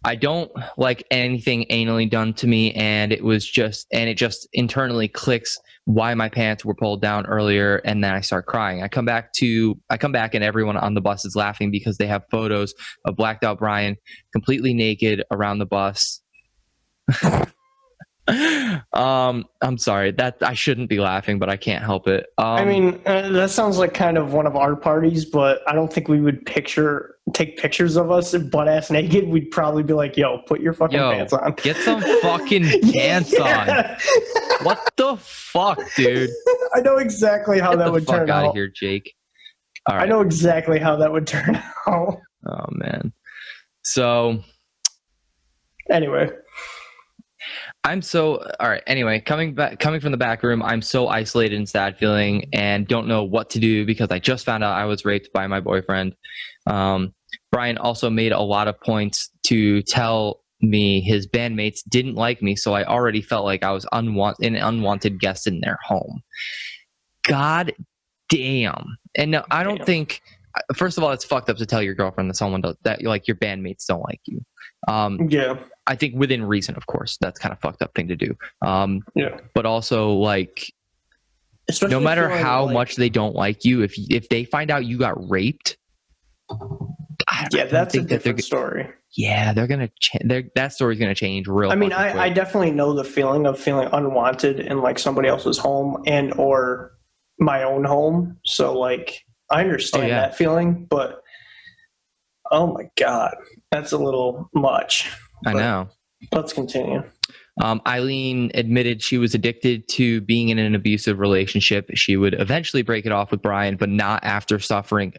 I don't like anything anally done to me. And it just internally clicks why my pants were pulled down earlier. And then I start crying. I come back and everyone on the bus is laughing because they have photos of blacked out Brian completely naked around the bus. I'm sorry that I shouldn't be laughing, but I can't help it. I mean, that sounds like kind of one of our parties, but I don't think we would take pictures of us butt ass naked. We'd probably be like, yo, put your fucking pants on. Get some fucking pants on. What the fuck, dude? I know exactly how that would turn out. Get the fuck out of here, Jake. All right. I know exactly how that would turn out. Oh man. So anyway. All right. Anyway, coming from the back room, I'm so isolated and sad feeling and don't know what to do because I just found out I was raped by my boyfriend. Brian also made a lot of points to tell me his bandmates didn't like me, so I already felt like I was an unwanted guest in their home. God damn. And no, I don't think. First of all, it's fucked up to tell your girlfriend that your bandmates don't like you. Yeah. I think within reason, of course, that's kind of fucked up thing to do. Yeah. But also, especially no matter how much they don't like you, if they find out you got raped, that's a different story. Yeah, they're gonna. That story's gonna change real. I mean, I definitely know the feeling of feeling unwanted in somebody else's home and or my own home. So I understand that feeling, but oh my god, that's a little much. I know. Let's continue. Eileen admitted she was addicted to being in an abusive relationship. She would eventually break it off with Brian, but not after suffering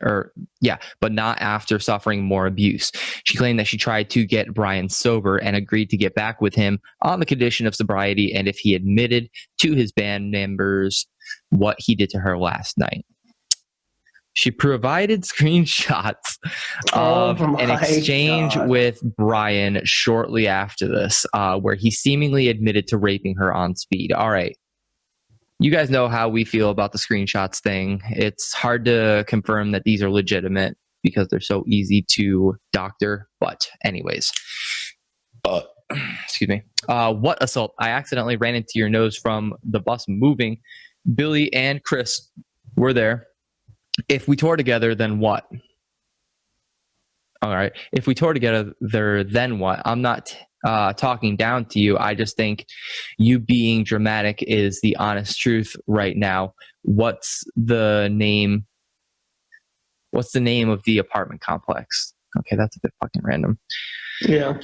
more abuse. She claimed that she tried to get Brian sober and agreed to get back with him on the condition of sobriety and if he admitted to his band members what he did to her last night. She provided screenshots of an exchange with Brian shortly after this, where he seemingly admitted to raping her on speed. All right. You guys know how we feel about the screenshots thing. It's hard to confirm that these are legitimate because they're so easy to doctor. But anyways, excuse me. What assault? I accidentally ran into your nose from the bus moving. Billy and Chris were there. If we tour together, then what? All right. If we tour together, then what? I'm not talking down to you. I just think you being dramatic is the honest truth right now. What's the name of the apartment complex? Okay, that's a bit fucking random. Yeah.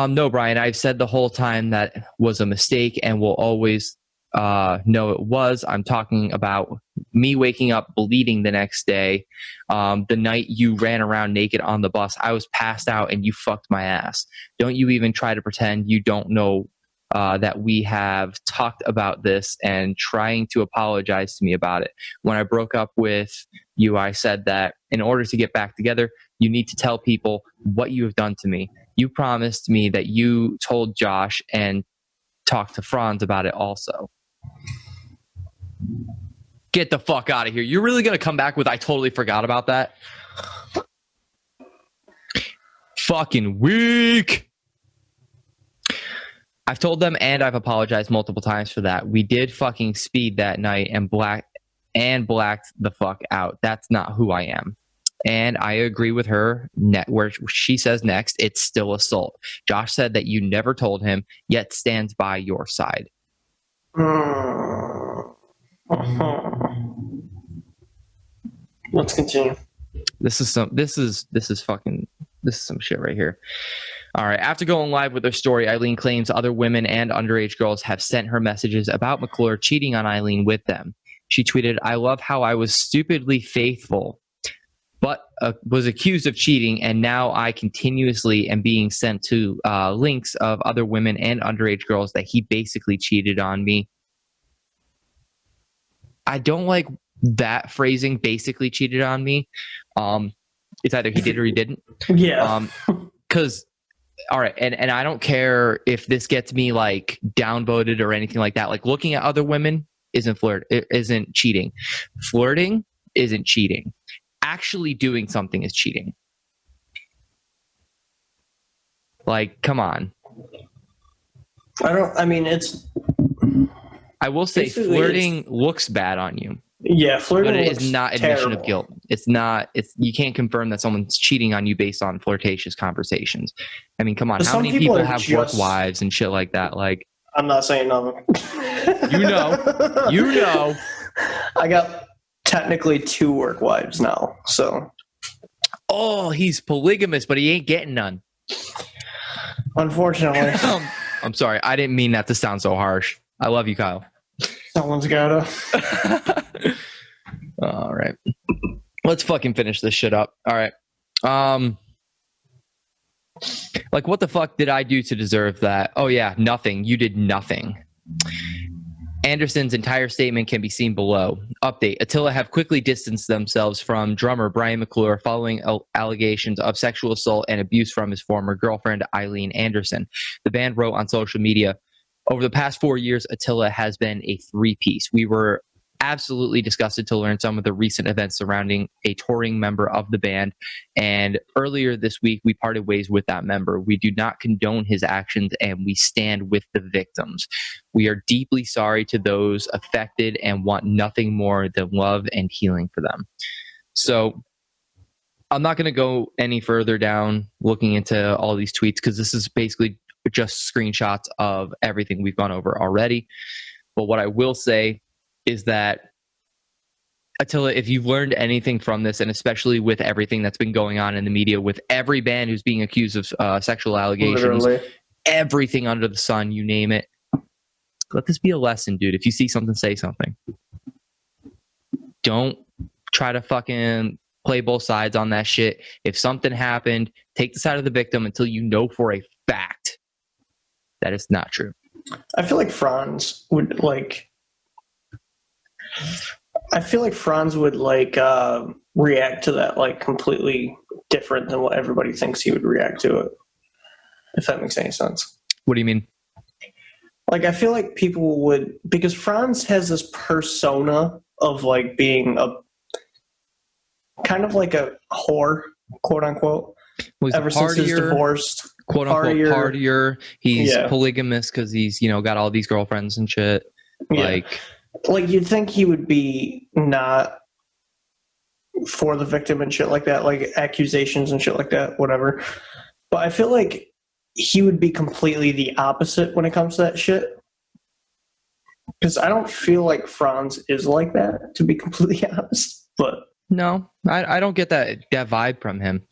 No, Brian, I've said the whole time that was a mistake and will always know it was. I'm talking about me waking up bleeding the next day. The night you ran around naked on the bus, I was passed out and you fucked my ass. Don't you even try to pretend you don't know that we have talked about this and trying to apologize to me about it. When I broke up with you, I said that in order to get back together, you need to tell people what you have done to me. You promised me that you told Josh and talked to Franz about it also. Get the fuck out of here. You're really going to come back with I totally forgot about that? Fucking weak. I've told them and I've apologized multiple times for that. We did fucking speed that night and blacked the fuck out. That's not who I am. And I agree with her where she says next, it's still assault. Josh said that you never told him, yet stands by your side. Let's continue. This is some shit right here. All right. After going live with her story, Eileen claims other women and underage girls have sent her messages about McClure cheating on Eileen with them. She tweeted, "I love how I was stupidly faithful, but was accused of cheating, and now I continuously am being sent to links of other women and underage girls that he basically cheated on me." I don't like that phrasing, basically cheated on me. It's either he did or he didn't. Yeah. Because, all right, and I don't care if this gets me like downvoted or anything like that. Like looking at other women isn't cheating. Flirting isn't cheating. Actually doing something is cheating. Like, come on. I will say flirting looks bad on you. Yeah, flirting but it is not admission of guilt. You can't confirm that someone's cheating on you based on flirtatious conversations. I mean, come on. How many people have work wives and shit like that? Like, I'm not saying nothing. You know. I got technically 2 work wives now, so. Oh, he's polygamous, but he ain't getting none. Unfortunately. I'm sorry. I didn't mean that to sound so harsh. I love you, Kyle. Someone's gotta. All right. Let's fucking finish this shit up. All right. Like, what the fuck did I do to deserve that? Oh, yeah, nothing. You did nothing. Anderson's entire statement can be seen below. Update. Attila have quickly distanced themselves from drummer Brian McClure following allegations of sexual assault and abuse from his former girlfriend, Eileen Anderson. The band wrote on social media, "Over the past 4 years, Attila has been a 3-piece. We were absolutely disgusted to learn some of the recent events surrounding a touring member of the band, and earlier this week we parted ways with that member. We do not condone his actions and we stand with the victims. We are deeply sorry to those affected and want nothing more than love and healing for them." So I'm not going to go any further down looking into all these tweets because this is basically just screenshots of everything we've gone over already. But what I will say is that, Attila, if you've learned anything from this, and especially with everything that's been going on in the media with every band who's being accused of sexual allegations, everything under the sun, you name it, let this be a lesson, dude. If you see something, say something. Don't try to fucking play both sides on that shit. If something happened, take the side of the victim until you know for a fact that it's not true. I feel like Franz would react to that like completely different than what everybody thinks he would react to it. If that makes any sense. What do you mean? Like, I feel like people would, because Franz has this persona of like being a kind of like a whore, quote unquote. Well, ever since he's divorced, quote unquote partier. He's polygamous because he's got all these girlfriends and shit. Yeah. Like you'd think he would be not for the victim and shit like that, like accusations and shit like that, whatever. But I feel like he would be completely the opposite when it comes to that shit. Because I don't feel like Franz is like that, to be completely honest. But no, I don't get that vibe from him.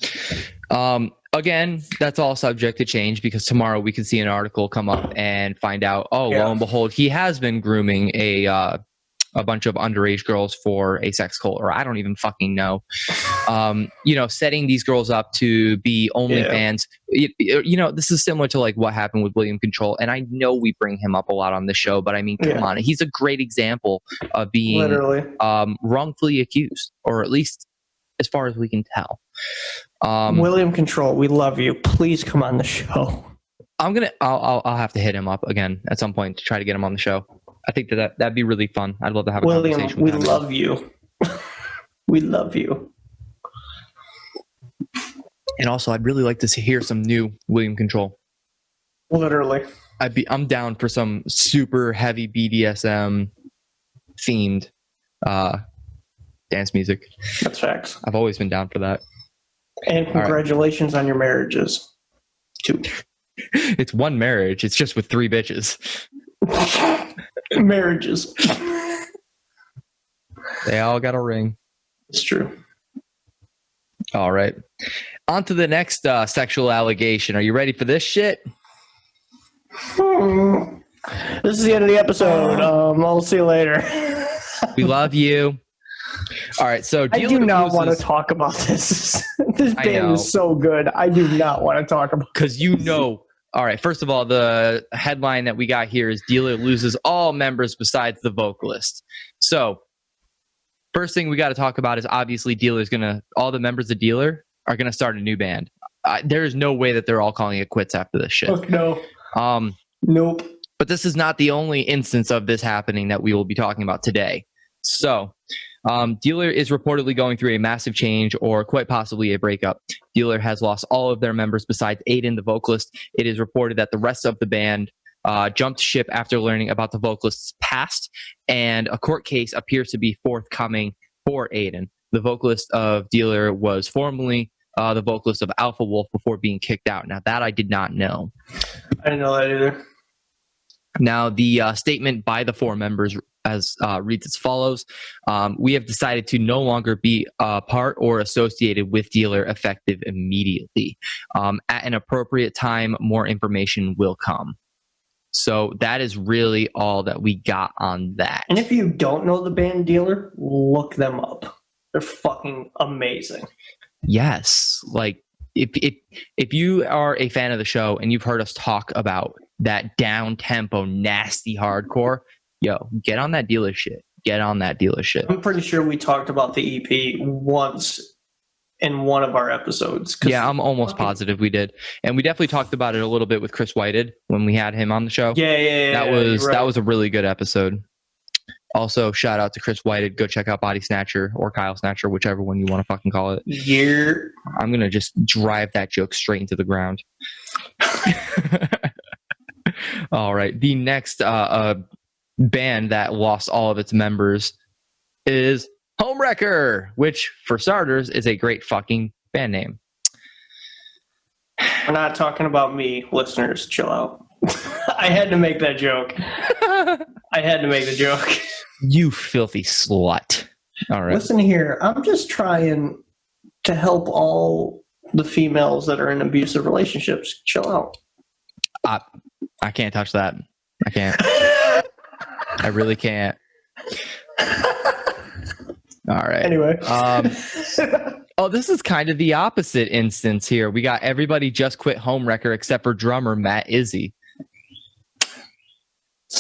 Again, that's all subject to change because tomorrow we could see an article come up and find out, lo and behold, he has been grooming a bunch of underage girls for a sex cult, or I don't even fucking know. Setting these girls up to be OnlyFans. This is similar to like what happened with William Control, and I know we bring him up a lot on the show, but I mean, come on, he's a great example of being wrongfully accused, or at least as far as we can tell. William Control, we love you. Please come on the show. I'll have to hit him up again at some point to try to get him on the show. I think that'd be really fun. I'd love to have a conversation with him. We love you. We love you. And also, I'd really like to hear some new William Control. Literally. I'm down for some super heavy BDSM themed dance music. That's facts. I've always been down for that. And congratulations on your marriages, too. It's one marriage. It's just with 3 bitches. Marriages. They all got a ring. It's true. All right. On to the next sexual allegation. Are you ready for this shit? This is the end of the episode. I'll see you later. We love you. All right. So I do not want to talk about this. This band is so good. I do not want to talk about it. Because all right. First of all, the headline that we got here is Dealer loses all members besides the vocalist. So first thing we got to talk about is obviously all the members of Dealer are going to start a new band. There is no way that they're all calling it quits after this shit. Fuck no. Nope. But this is not the only instance of this happening that we will be talking about today. So Dealer is reportedly going through a massive change or quite possibly a breakup. Dealer has lost all of their members besides Aiden, the vocalist. It is reported that the rest of the band jumped ship after learning about the vocalist's past, and a court case appears to be forthcoming for Aiden. The vocalist of Dealer was formerly the vocalist of Alpha Wolf before being kicked out. Now, that I did not know. I didn't know that either. Now, the statement by the 4 members reads as follows. We have decided to no longer be a part or associated with Dealer effective immediately. At an appropriate time, more information will come. So that is really all that we got on that. And if you don't know the band Dealer, look them up. They're fucking amazing. Yes. Like, if you are a fan of the show and you've heard us talk about that down-tempo, nasty hardcore, get on that Dealer shit. Get on that Dealer shit. I'm pretty sure we talked about the EP once in one of our episodes. Yeah, I'm almost positive we did. And we definitely talked about it a little bit with Chris Whited when we had him on the show. Yeah. That was a really good episode. Also, shout out to Chris Whited. Go check out Body Snatcher or Kyle Snatcher, whichever one you want to fucking call it. Yeah. I'm going to just drive that joke straight into the ground. All right. The next band that lost all of its members is Homewrecker, which, for starters, is a great fucking band name. We're not talking about me, listeners. Chill out. I had to make that joke. I had to make the joke. You filthy slut. All right. Listen here. I'm just trying to help all the females that are in abusive relationships. Chill out. I can't touch that. I can't. I really can't. All right. Anyway. This is kind of the opposite instance here. We got everybody just quit Homewrecker except for drummer Matt Izzy.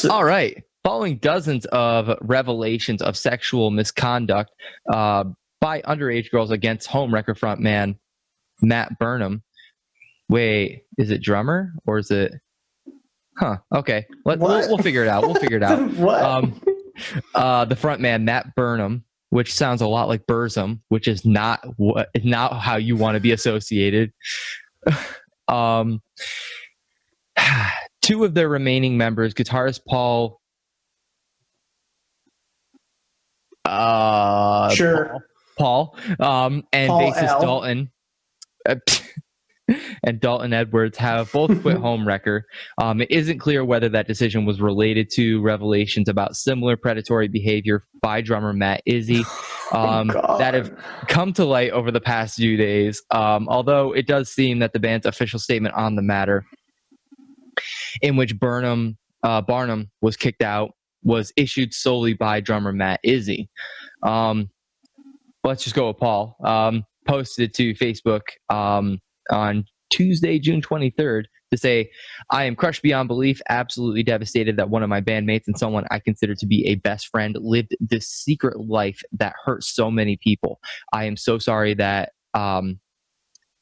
All right. Following dozens of revelations of sexual misconduct by underage girls against Homewrecker frontman Matt Burnham. Wait, is it drummer or is it? Huh. Okay. We'll figure it out. We'll figure it out. What? The frontman Matt Burnham, which sounds a lot like Burzum, which is not how you want to be associated. 2 of their remaining members, guitarist Paul. Sure. Paul, and Paul bassist L. Dalton. and Dalton Edwards have both quit Homewrecker. It isn't clear whether that decision was related to revelations about similar predatory behavior by drummer Matt Izzy that have come to light over the past few days. Although it does seem that the band's official statement on the matter, in which Barnum was kicked out, was issued solely by drummer Matt Izzy. Let's just go with Paul. Posted to Facebook on Tuesday, June 23rd, to say, I am crushed beyond belief, absolutely devastated that one of my bandmates and someone I consider to be a best friend lived this secret life that hurt so many people. I am so sorry that I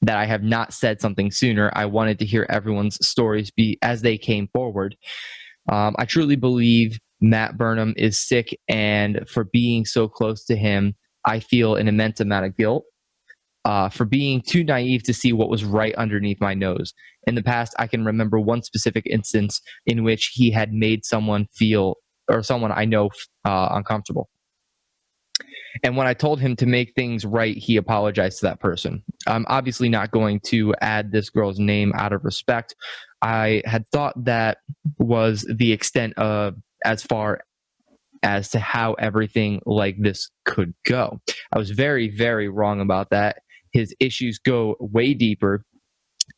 have not said something sooner. I wanted to hear everyone's stories as they came forward. I truly believe Matt Burnham is sick, and for being so close to him, I feel an immense amount of guilt for being too naive to see what was right underneath my nose. In the past, I can remember one specific instance in which he had made someone I know uncomfortable. And when I told him to make things right, he apologized to that person. I'm obviously not going to add this girl's name out of respect. I had thought that was the extent of as far as to how everything like this could go. I was very, very wrong about that. His issues go way deeper.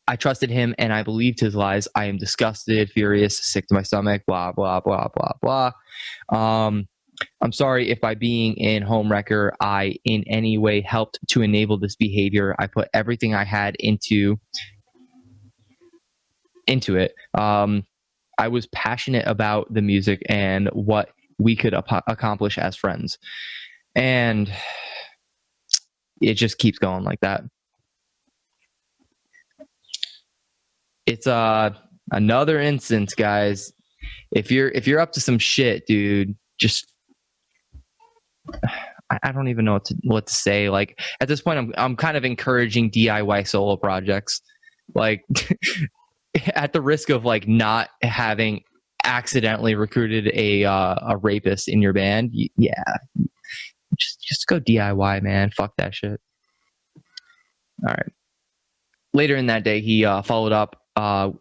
I trusted him and I believed his lies. I am disgusted, furious, sick to my stomach, blah, blah, blah, blah, blah. I'm sorry if by being in Homewrecker, I in any way helped to enable this behavior. I put everything I had into it. I was passionate about the music and what we could accomplish as friends. And it just keeps going like that. It's another instance, guys. If you're up to some shit, dude, just I don't even know what to say. Like at this point, I'm kind of encouraging DIY solo projects. Like at the risk of like not having accidentally recruited a rapist in your band, yeah, just go DIY, man. Fuck that shit. All right. Later in that day, he followed up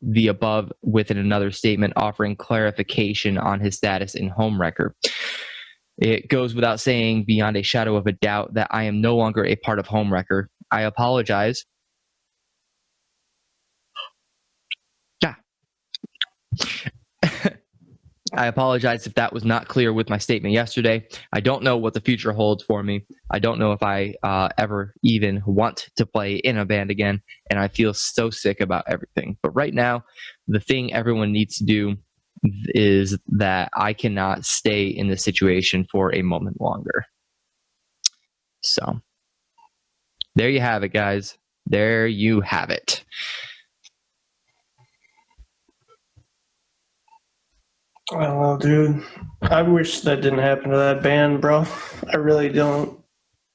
the above with another statement offering clarification on his status in Homewrecker. It goes without saying, beyond a shadow of a doubt, that I am no longer a part of Homewrecker. I apologize. Yeah. I apologize if that was not clear with my statement yesterday. I don't know what the future holds for me. I don't know if I ever even want to play in a band again, and I feel so sick about everything. But right now, the thing everyone needs to do is that I cannot stay in this situation for a moment longer. So, there you have it, guys. There you have it. I don't know, dude. I wish that didn't happen to that band, bro. I really don't.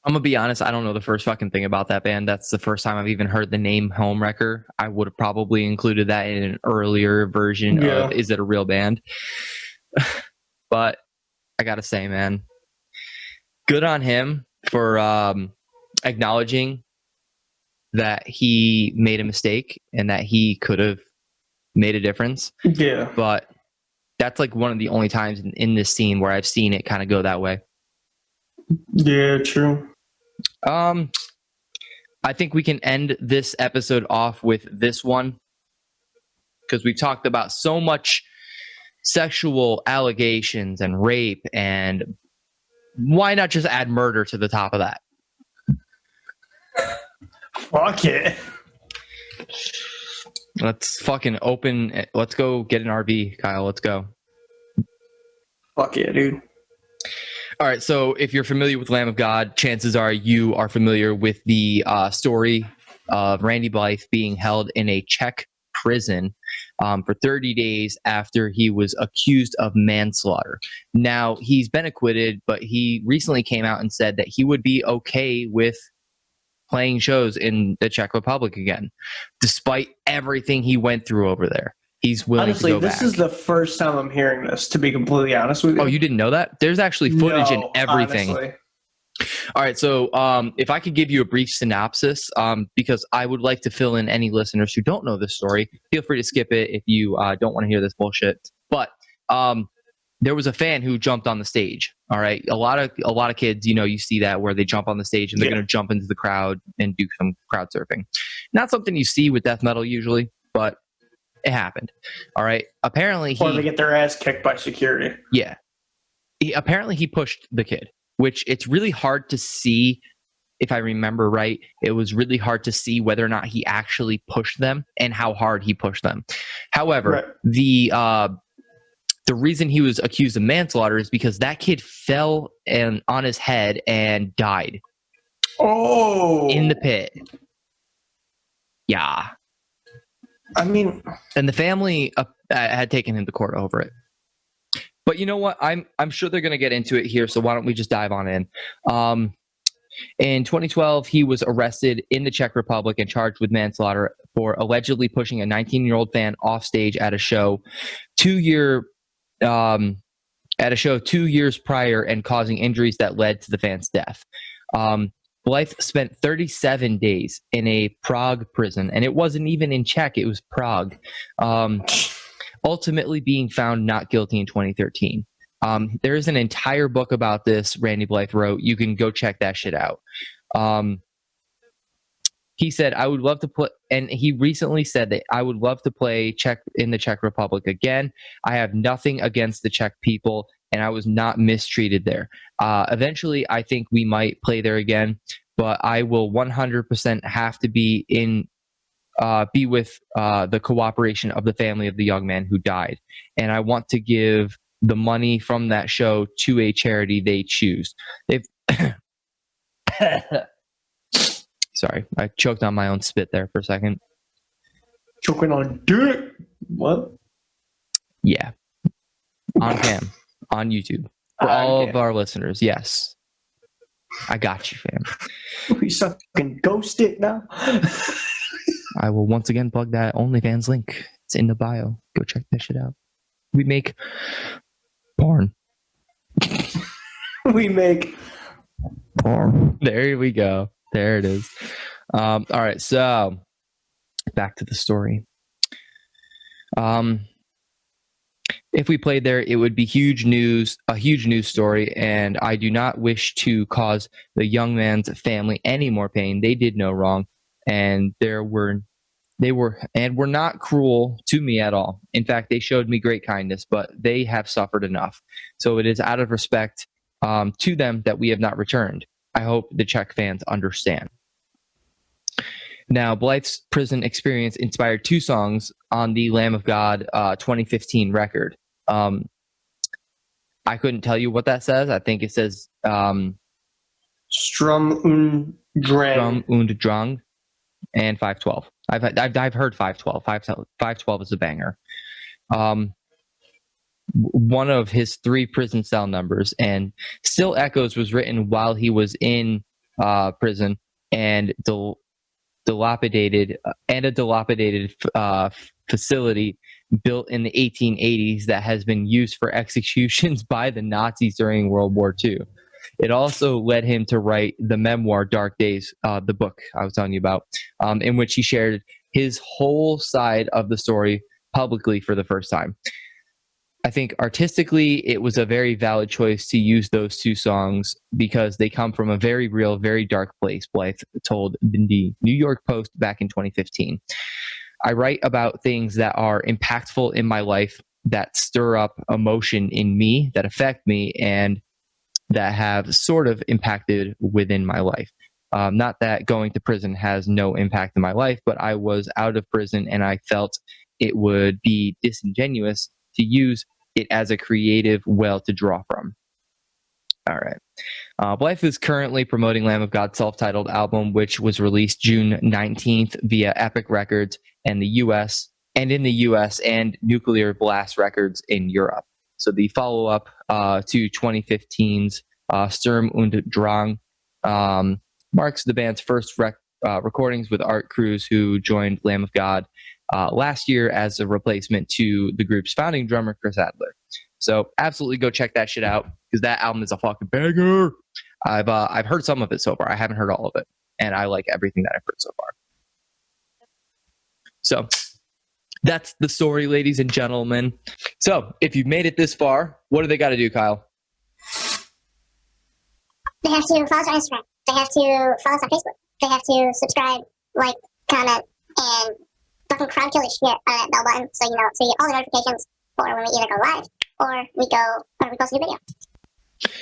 I'm gonna be honest, I don't know the first fucking thing about that band. That's the first time I've even heard the name Homewrecker. I would have probably included that in an earlier version of Is It a Real Band? But I gotta say, man, good on him for acknowledging that he made a mistake and that he could have made a difference. Yeah. But that's like one of the only times in this scene where I've seen it kind of go that way. Yeah, true. I think we can end this episode off with this one because we talked about so much sexual allegations and rape, and why not just add murder to the top of that? Fuck it. Let's fucking open. Let's go get an RV, Kyle. Let's go. Fuck yeah, dude. All right, so if you're familiar with Lamb of God, chances are you are familiar with the story of Randy Blythe being held in a Czech prison for 30 days after he was accused of manslaughter. Now, he's been acquitted, but he recently came out and said that he would be okay with playing shows in the Czech Republic again, despite everything he went through over there. He's willing to go back. Honestly, this is the first time I'm hearing this, to be completely honest with you. Oh, you didn't know that? There's actually footage and everything. Honestly. All right, so if I could give you a brief synopsis, because I would like to fill in any listeners who don't know this story. Feel free to skip it if you don't want to hear this bullshit. But there was a fan who jumped on the stage. All right, a lot of kids, you see that where they jump on the stage and they're going to jump into the crowd and do some crowd surfing. Not something you see with death metal usually, but it happened. All right, apparently or they get their ass kicked by security. Yeah, apparently he pushed the kid. Which it's really hard to see, if I remember right, it was really hard to see whether or not he actually pushed them and how hard he pushed them. However, the reason he was accused of manslaughter is because that kid fell on his head and died. Oh. In the pit. Yeah. I mean, and the family had taken him to court over it. But you know what? I'm sure they're going to get into it here, so why don't we just dive on in? In 2012, he was arrested in the Czech Republic and charged with manslaughter for allegedly pushing a 19-year-old fan off stage at a show 2 years prior and causing injuries that led to the fan's death. Blythe spent 37 days in a Prague prison, and it wasn't even in Czech; it was Prague. Ultimately being found not guilty in 2013. There is an entire book about this Randy Blythe wrote. You can go check that shit out. He said, I would love to play, and he recently said that I would love to play Czech in the Czech Republic again. I have nothing against the Czech people, and I was not mistreated there. Eventually, I think we might play there again, but I will 100% have to be with the cooperation of the family of the young man who died. And I want to give the money from that show to a charity they choose. Sorry, I choked on my own spit there for a second. Choking on dick? What? Yeah. On cam. On YouTube. For all of our listeners, yes. I got you, fam. We sucking ghost it now? I will once again plug that OnlyFans link. It's in the bio. Go check that shit out. We make porn. We make porn. There we go. There it is. All right, so back to the story. If we played there, it would be a huge news story, and I do not wish to cause the young man's family any more pain. They did no wrong. And they were not cruel to me at all. In fact, they showed me great kindness, but they have suffered enough. So it is out of respect to them that we have not returned. I hope the Czech fans understand. Now, Blythe's prison experience inspired 2 songs on the Lamb of God 2015 record. I couldn't tell you what that says. I think it says Strum und Drang. And 512. I've heard 512. 512 is a banger. One of his 3 prison cell numbers, and Still Echoes was written while he was in prison, and dilapidated facility built in the 1880s that has been used for executions by the Nazis during World War II. It also led him to write the memoir Dark Days, the book I was telling you about, in which he shared his whole side of the story publicly for the first time. I think artistically, it was a very valid choice to use those 2 songs because they come from a very real, very dark place, Blythe told the New York Post back in 2015. I write about things that are impactful in my life, that stir up emotion in me, that affect me, and that have sort of impacted within my life. Not that going to prison has no impact in my life, but I was out of prison and I felt it would be disingenuous to use it as a creative well to draw from. All right. Blythe is currently promoting Lamb of God's self-titled album, which was released June 19th via Epic Records in the US and Nuclear Blast Records in Europe. So the follow-up to 2015's Sturm und Drang marks the band's first recordings with Art Cruz, who joined Lamb of God last year as a replacement to the group's founding drummer, Chris Adler. So absolutely go check that shit out because that album is a fucking banger. I've heard some of it so far. I haven't heard all of it, and I like everything that I've heard so far. So that's the story, ladies and gentlemen. So if you've made it this far, what do they got to do, Kyle? They have to follow us on Instagram. They have to follow us on Facebook. They have to subscribe, like, comment, and fucking crowd kill your shit on that bell button so you get all the notifications for when we either go live or we post a new video.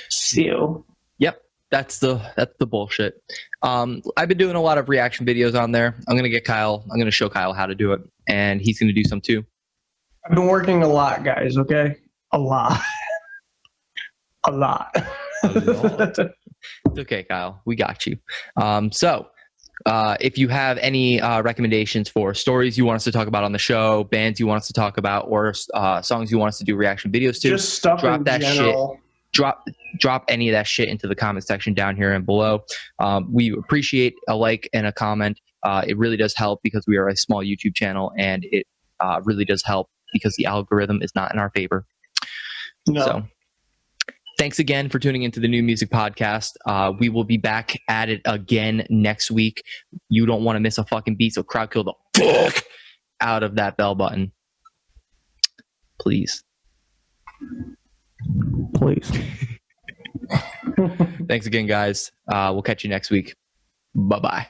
Seal. Yep, that's the bullshit. I've been doing a lot of reaction videos on there. I'm gonna show Kyle how to do it, and he's gonna do some too. I've been working a lot, guys. Okay, a lot. A lot. It's okay, Kyle. We got you. So if you have any recommendations for stories you want us to talk about on the show, bands you want us to talk about, or songs you want us to do reaction videos to, just stuff drop in that general. shit. Drop any of that shit into the comment section down here and below. We appreciate a like and a comment. It really does help because we are a small YouTube channel, and it really does help because the algorithm is not in our favor. No. So thanks again for tuning into the New Music Podcast. We will be back at it again next week. You don't want to miss a fucking beat, so crowd kill the fuck out of that bell button. Please. Thanks again, guys. We'll catch you next week. Bye-bye.